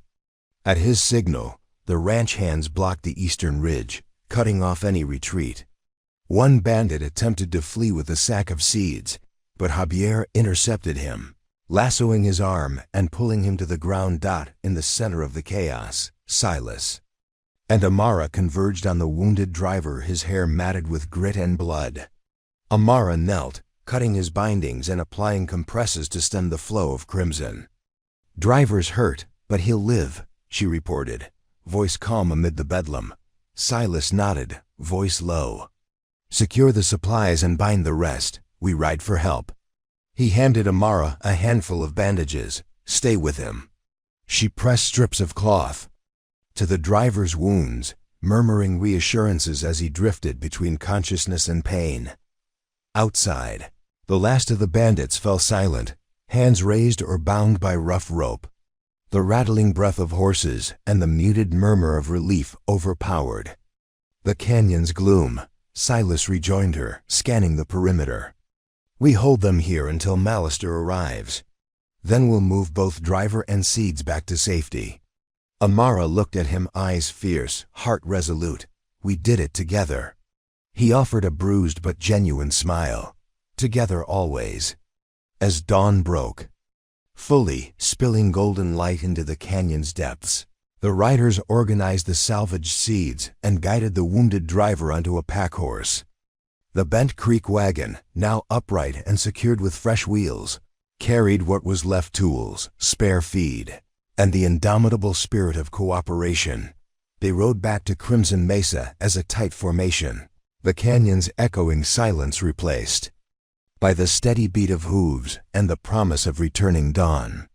At his signal, the ranch hands blocked the eastern ridge, cutting off any retreat. One bandit attempted to flee with a sack of seeds, but Javier intercepted him, lassoing his arm and pulling him to the ground. In the center of the chaos, Silas and Amara converged on the wounded driver, his hair matted with grit and blood. Amara knelt, cutting his bindings and applying compresses to stem the flow of crimson. Driver's hurt, but he'll live, she reported, voice calm amid the bedlam. Silas nodded, voice low. Secure the supplies and bind the rest. We ride for help. He handed Amara a handful of bandages. Stay with him. She pressed strips of cloth to the driver's wounds, murmuring reassurances as he drifted between consciousness and pain. Outside, the last of the bandits fell silent, hands raised or bound by rough rope. The rattling breath of horses and the muted murmur of relief overpowered the canyon's gloom. Silas rejoined her, scanning the perimeter. We hold them here until Mallister arrives. Then we'll move both driver and seeds back to safety. Amara looked at him, eyes fierce, heart resolute. We did it together. He offered a bruised but genuine smile. Together always. As dawn broke, fully spilling golden light into the canyon's depths, the riders organized the salvaged seeds and guided the wounded driver onto a pack horse. The Bent Creek wagon, now upright and secured with fresh wheels, carried what was left: tools, spare feed, and the indomitable spirit of cooperation. They rode back to Crimson Mesa as a tight formation, the canyon's echoing silence replaced by the steady beat of hooves and the promise of returning dawn.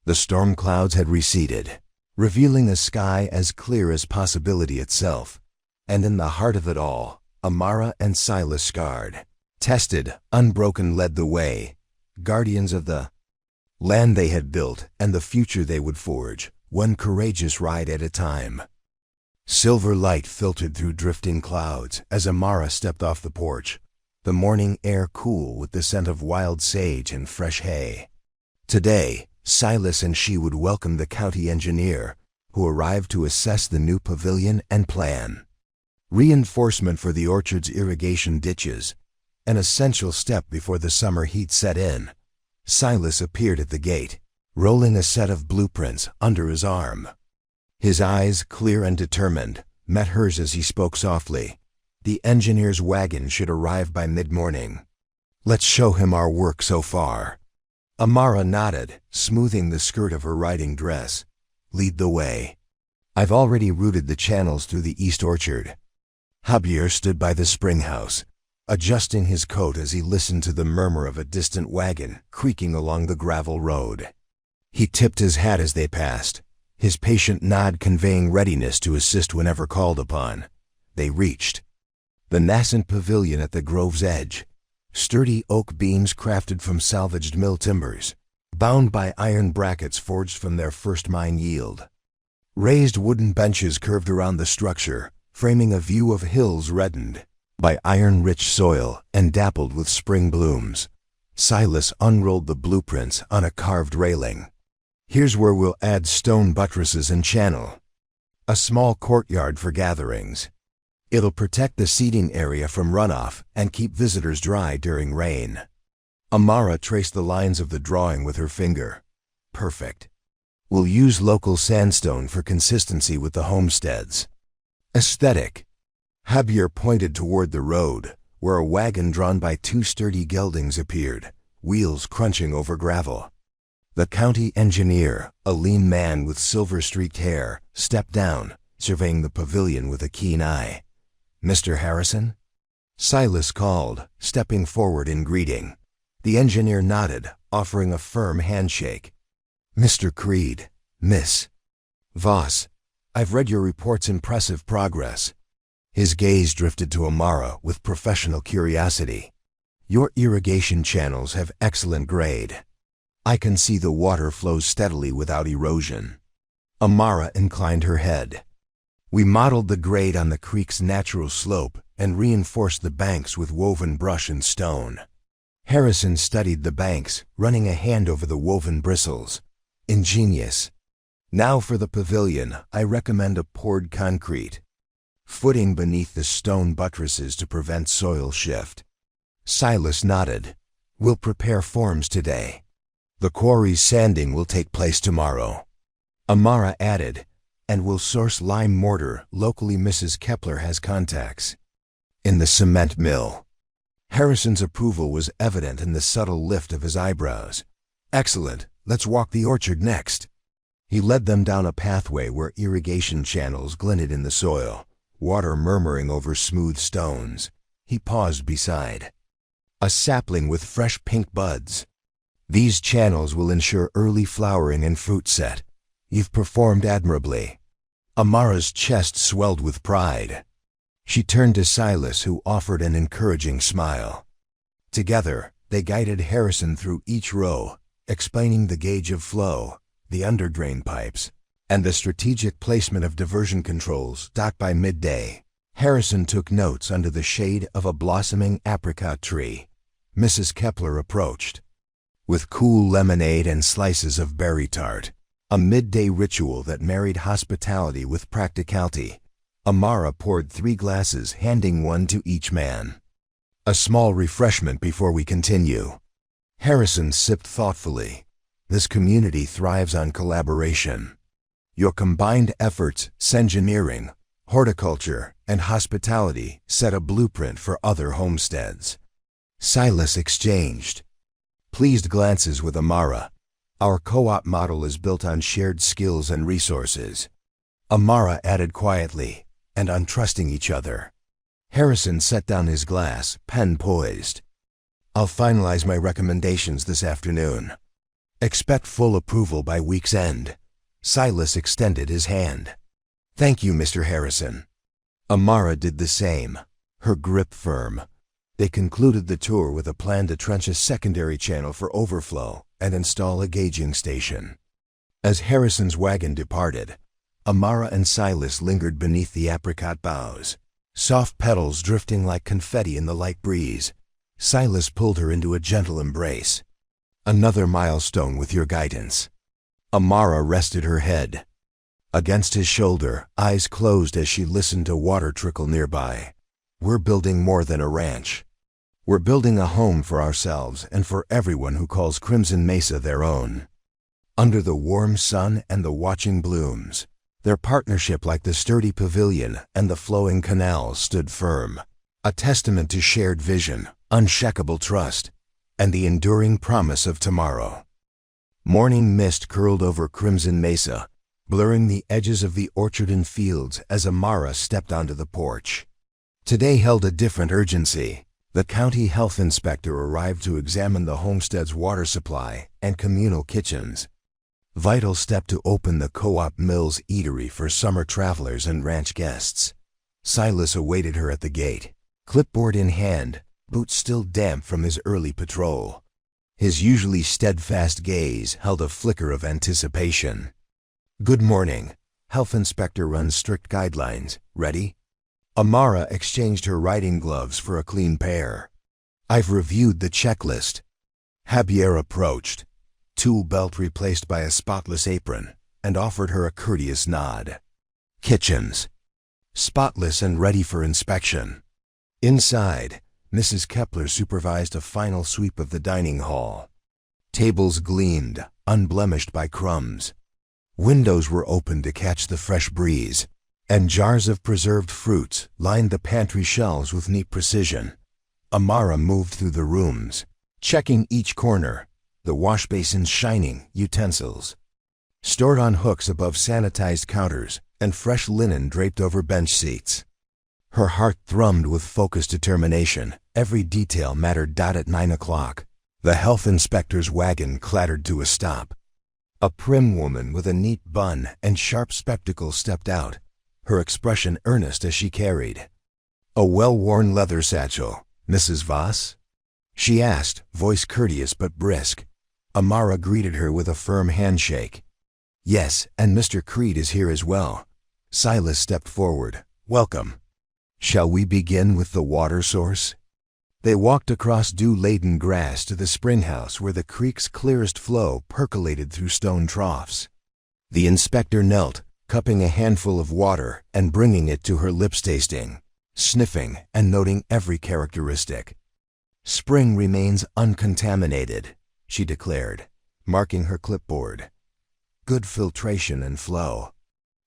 The storm clouds had receded, revealing a sky as clear as possibility itself, and in the heart of it all, Amara and Silas, scarred, tested, unbroken, led the way, guardians of the land they had built and the future they would forge, one courageous ride at a time. Silver light filtered through drifting clouds as Amara stepped off the porch, the morning air cool with the scent of wild sage and fresh hay. Today, Silas and she would welcome the county engineer, who arrived to assess the new pavilion and plan. Reinforcement for the orchard's irrigation ditches, an essential step before the summer heat set in. Silas appeared at the gate, rolling a set of blueprints under his arm. His eyes, clear and determined, met hers as he spoke softly. The engineer's wagon should arrive by mid-morning. Let's show him our work so far. Amara nodded, smoothing the skirt of her riding dress. Lead the way. I've already routed the channels through the east orchard. Javier stood by the spring house, adjusting his coat as he listened to the murmur of a distant wagon creaking along the gravel road. He tipped his hat as they passed, his patient nod conveying readiness to assist whenever called upon. They reached the nascent pavilion at the grove's edge, sturdy oak beams crafted from salvaged mill timbers, bound by iron brackets forged from their first mine yield. Raised wooden benches curved around the structure, framing a view of hills reddened by iron-rich soil and dappled with spring blooms. Silas unrolled the blueprints on a carved railing. Here's where we'll add stone buttresses and channel. A small courtyard for gatherings. It'll protect the seating area from runoff and keep visitors dry during rain. Amara traced the lines of the drawing with her finger. Perfect. We'll use local sandstone for consistency with the homesteads. Aesthetic. Javier pointed toward the road, where a wagon drawn by two sturdy geldings appeared, wheels crunching over gravel. The county engineer, a lean man with silver-streaked hair, stepped down, surveying the pavilion with a keen eye. Mr. Harrison? Silas called, stepping forward in greeting. The engineer nodded, offering a firm handshake. Mr. Creed, Miss Voss, I've read your report's impressive progress. His gaze drifted to Amara with professional curiosity. Your irrigation channels have excellent grade. I can see the water flows steadily without erosion. Amara inclined her head. We modeled the grade on the creek's natural slope and reinforced the banks with woven brush and stone. Harrison studied the banks, running a hand over the woven bristles. Ingenious. Now for the pavilion, I recommend a poured concrete footing beneath the stone buttresses to prevent soil shift. Silas nodded. We'll prepare forms today. The quarry's sanding will take place tomorrow. Amara added, and we'll source lime mortar locally. Mrs. Kepler has contacts in the cement mill. Harrison's approval was evident in the subtle lift of his eyebrows. Excellent, let's walk the orchard next. He led them down a pathway where irrigation channels glinted in the soil, water murmuring over smooth stones. He paused beside a sapling with fresh pink buds. These channels will ensure early flowering and fruit set. You've performed admirably. Amara's chest swelled with pride. She turned to Silas, who offered an encouraging smile. Together, they guided Harrison through each row, explaining the gauge of flow, the underdrain pipes, and the strategic placement of diversion controls. By midday, Harrison took notes under the shade of a blossoming apricot tree. Mrs. Kepler approached. With cool lemonade and slices of berry tart, a midday ritual that married hospitality with practicality, Amara poured 3 glasses, handing one to each man. A small refreshment before we continue. Harrison sipped thoughtfully. This community thrives on collaboration. Your combined efforts, engineering, horticulture, and hospitality set a blueprint for other homesteads. Silas exchanged pleased glances with Amara. Our co-op model is built on shared skills and resources. Amara added quietly, and on trusting each other. Harrison set down his glass, pen poised. I'll finalize my recommendations this afternoon. Expect full approval by week's end. Silas extended his hand. Thank you, Mr. Harrison. Amara did the same, her grip firm. They concluded the tour with a plan to trench a secondary channel for overflow and install a gauging station. As Harrison's wagon departed, Amara and Silas lingered beneath the apricot boughs, soft petals drifting like confetti in the light breeze. Silas pulled her into a gentle embrace. Another milestone with your guidance. Amara rested her head against his shoulder, eyes closed as she listened to water trickle nearby. We're building more than a ranch. We're building a home for ourselves and for everyone who calls Crimson Mesa their own. Under the warm sun and the watching blooms, their partnership, like the sturdy pavilion and the flowing canals, stood firm, a testament to shared vision, unshakable trust, and the enduring promise of tomorrow. Morning mist curled over Crimson Mesa, blurring the edges of the orchard and fields as Amara stepped onto the porch. Today held a different urgency. The county health inspector arrived to examine the homestead's water supply and communal kitchens. Vital step to open the Co-op Mills eatery for summer travelers and ranch guests. Silas awaited her at the gate, clipboard in hand, boots still damp from his early patrol. His usually steadfast gaze held a flicker of anticipation. Good morning. Health inspector runs strict guidelines. Ready? Amara exchanged her riding gloves for a clean pair. I've reviewed the checklist. Javier approached, tool belt replaced by a spotless apron, and offered her a courteous nod. Kitchens. Spotless and ready for inspection. Inside, Mrs. Kepler supervised a final sweep of the dining hall. Tables gleamed, unblemished by crumbs. Windows were open to catch the fresh breeze, and jars of preserved fruits lined the pantry shelves with neat precision. Amara moved through the rooms, checking each corner, the wash basins shining, utensils stored on hooks above sanitized counters, and fresh linen draped over bench seats. Her heart thrummed with focused determination. Every detail mattered. At 9 o'clock, the health inspector's wagon clattered to a stop. A prim woman with a neat bun and sharp spectacles stepped out, her expression earnest as she carried a well-worn leather satchel. Mrs. Voss? She asked, voice courteous but brisk. Amara greeted her with a firm handshake. Yes, and Mr. Creed is here as well. Silas stepped forward. Welcome. Shall we begin with the water source? They walked across dew-laden grass to the springhouse where the creek's clearest flow percolated through stone troughs. The inspector knelt, cupping a handful of water and bringing it to her lips, tasting, sniffing, and noting every characteristic. Spring remains uncontaminated, she declared, marking her clipboard. Good filtration and flow.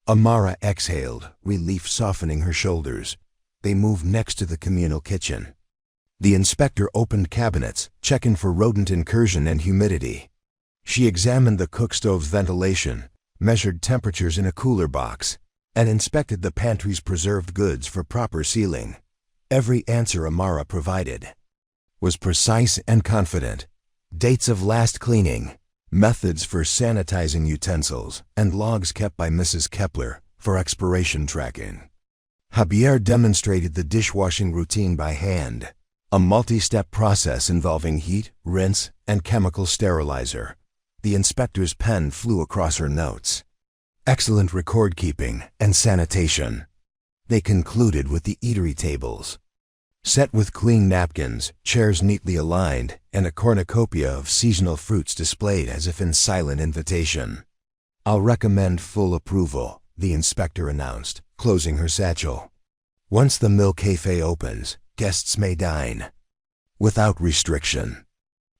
Amara exhaled, relief softening her shoulders. They moved next to the communal kitchen. The inspector opened cabinets, checking for rodent incursion and humidity. She examined the cook stove's ventilation, measured temperatures in a cooler box, and inspected the pantry's preserved goods for proper sealing. Every answer Amara provided was precise and confident. Dates of last cleaning, methods for sanitizing utensils, and logs kept by Mrs. Kepler for expiration tracking. Javier demonstrated the dishwashing routine by hand, a multi-step process involving heat, rinse, and chemical sterilizer. The inspector's pen flew across her notes. Excellent record-keeping and sanitation. They concluded with the eatery tables, set with clean napkins, chairs neatly aligned, and a cornucopia of seasonal fruits displayed as if in silent invitation. "I'll recommend full approval," the inspector announced, closing her satchel. "Once the Mill Cafe opens, guests may dine without restriction.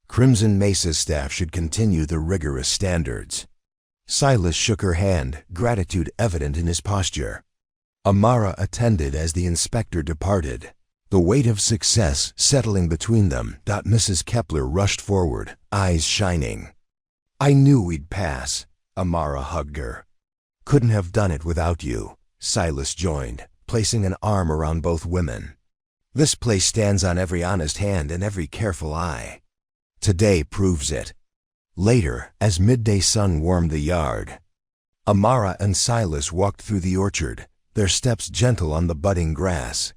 Crimson Mesa's staff should continue the rigorous standards." Silas shook her hand, gratitude evident in his posture. Amara attended as the inspector departed, the weight of success settling between them. Mrs. Kepler rushed forward, eyes shining. "I knew we'd pass." Amara hugged her. "Couldn't have done it without you," Silas joined, placing an arm around both women. "This place stands on every honest hand and every careful eye. Today proves it." Later, as midday sun warmed the yard, Amara and Silas walked through the orchard, their steps gentle on the budding grass.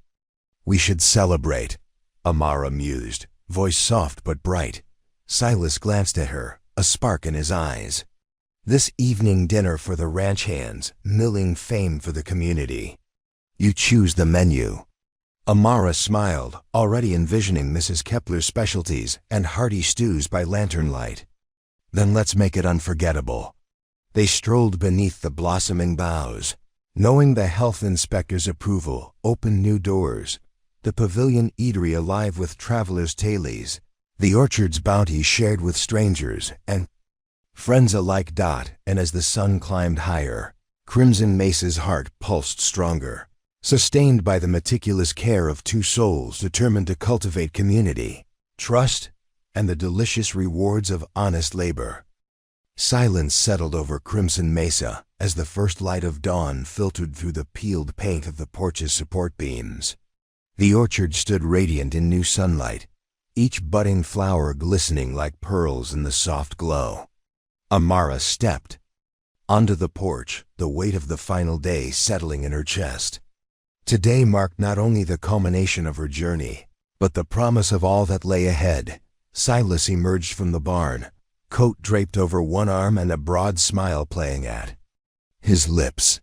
"We should celebrate," Amara mused, voice soft but bright. Silas glanced at her, a spark in his eyes. "This evening dinner for the ranch hands, milling fame for the community. You choose the menu." Amara smiled, already envisioning Mrs. Kepler's specialties and hearty stews by lantern light. "Then let's make it unforgettable." They strolled beneath the blossoming boughs, knowing the health inspector's approval opened new doors, the pavilion eatery alive with travelers' tailies, the orchard's bounty shared with strangers and friends alike. And as the sun climbed higher, Crimson Mesa's heart pulsed stronger, sustained by the meticulous care of two souls determined to cultivate community, trust, and the delicious rewards of honest labor. Silence settled over Crimson Mesa as the first light of dawn filtered through the peeled paint of the porch's support beams. The orchard stood radiant in new sunlight, each budding flower glistening like pearls in the soft glow. Amara stepped onto the porch, the weight of the final day settling in her chest. Today marked not only the culmination of her journey, but the promise of all that lay ahead. Silas emerged from the barn, coat draped over one arm and a broad smile playing at his lips.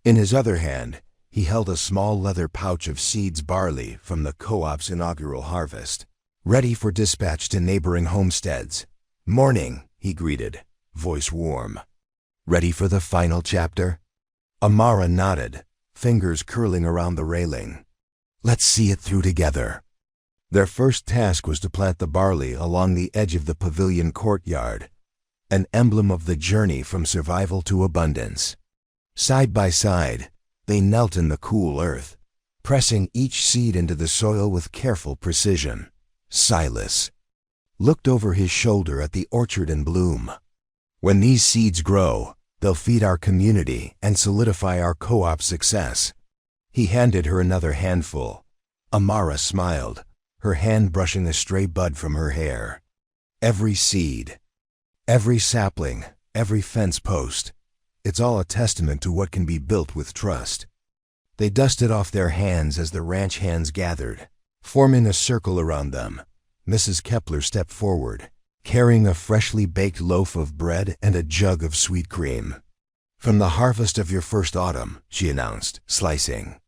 In his other hand, he held a small leather pouch of seeds barley from the co-op's inaugural harvest, ready for dispatch to neighboring homesteads. "Morning," he greeted, voice warm. "Ready for the final chapter?" Amara nodded, fingers curling around the railing. "Let's see it through together." Their first task was to plant the barley along the edge of the pavilion courtyard, an emblem of the journey from survival to abundance. Side by side, they knelt in the cool earth, pressing each seed into the soil with careful precision. Silas looked over his shoulder at the orchard in bloom. "When these seeds grow, they'll feed our community and solidify our co-op success." He handed her another handful. Amara smiled, her hand brushing a stray bud from her hair. "Every seed, every sapling, every fence post, it's all a testament to what can be built with trust." They dusted off their hands as the ranch hands gathered, forming a circle around them. Mrs. Kepler stepped forward, carrying a freshly baked loaf of bread and a jug of sweet cream. "From the harvest of your first autumn," she announced, slicing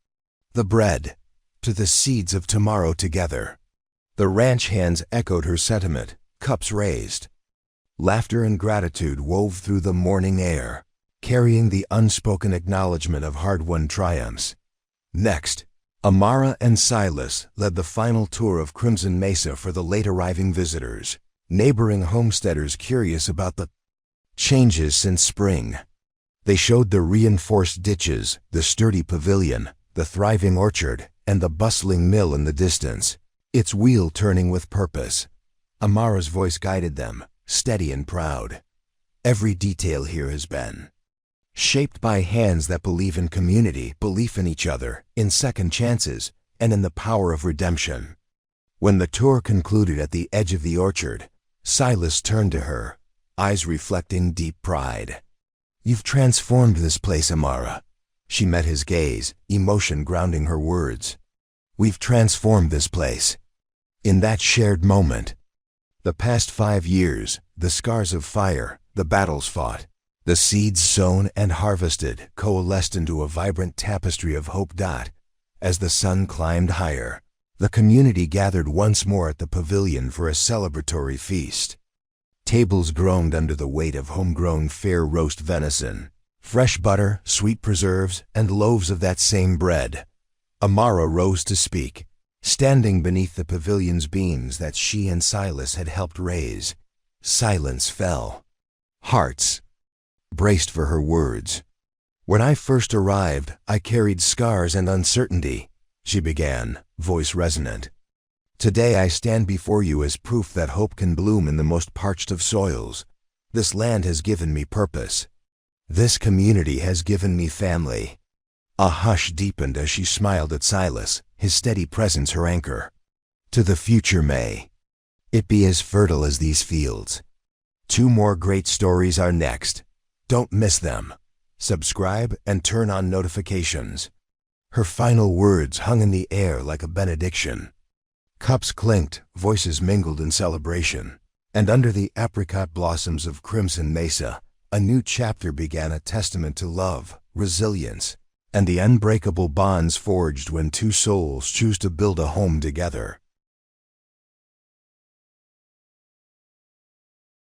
the bread, "to the seeds of tomorrow together." The ranch hands echoed her sentiment, cups raised. Laughter and gratitude wove through the morning air, carrying the unspoken acknowledgement of hard-won triumphs. Next, Amara and Silas led the final tour of Crimson Mesa for the late-arriving visitors, neighboring homesteaders curious about the changes since spring. They showed the reinforced ditches, the sturdy pavilion, the thriving orchard, and the bustling mill in the distance, its wheel turning with purpose. Amara's voice guided them, steady and proud. "Every detail here has been shaped by hands that believe in community, belief in each other, in second chances, and in the power of redemption." When the tour concluded at the edge of the orchard, Silas turned to her, eyes reflecting deep pride. "You've transformed this place, Amara." She met his gaze, emotion grounding her words. "We've transformed this place." In that shared moment, the past 5 years, the scars of fire, the battles fought, The seeds sown and harvested coalesced into a vibrant tapestry of hope. As the sun climbed higher, the community gathered once more at the pavilion for a celebratory feast. Tables groaned under the weight of homegrown fair roast venison, fresh butter, sweet preserves, and loaves of that same bread. Amara rose to speak, standing beneath the pavilion's beams that she and Silas had helped raise. Silence fell. Hearts braced for her words. "When I first arrived, I carried scars and uncertainty," she began, voice resonant. "Today I stand before you as proof that hope can bloom in the most parched of soils. This land has given me purpose. This community has given me family." A hush deepened as she smiled at Silas, his steady presence her anchor. "To the future may it be as fertile as these fields." 2 more great stories are next. Don't miss them. Subscribe and turn on notifications. Her final words hung in the air like a benediction. Cups clinked, voices mingled in celebration, and under the apricot blossoms of Crimson Mesa, a new chapter began, a testament to love, resilience, and the unbreakable bonds forged when 2 souls choose to build a home together.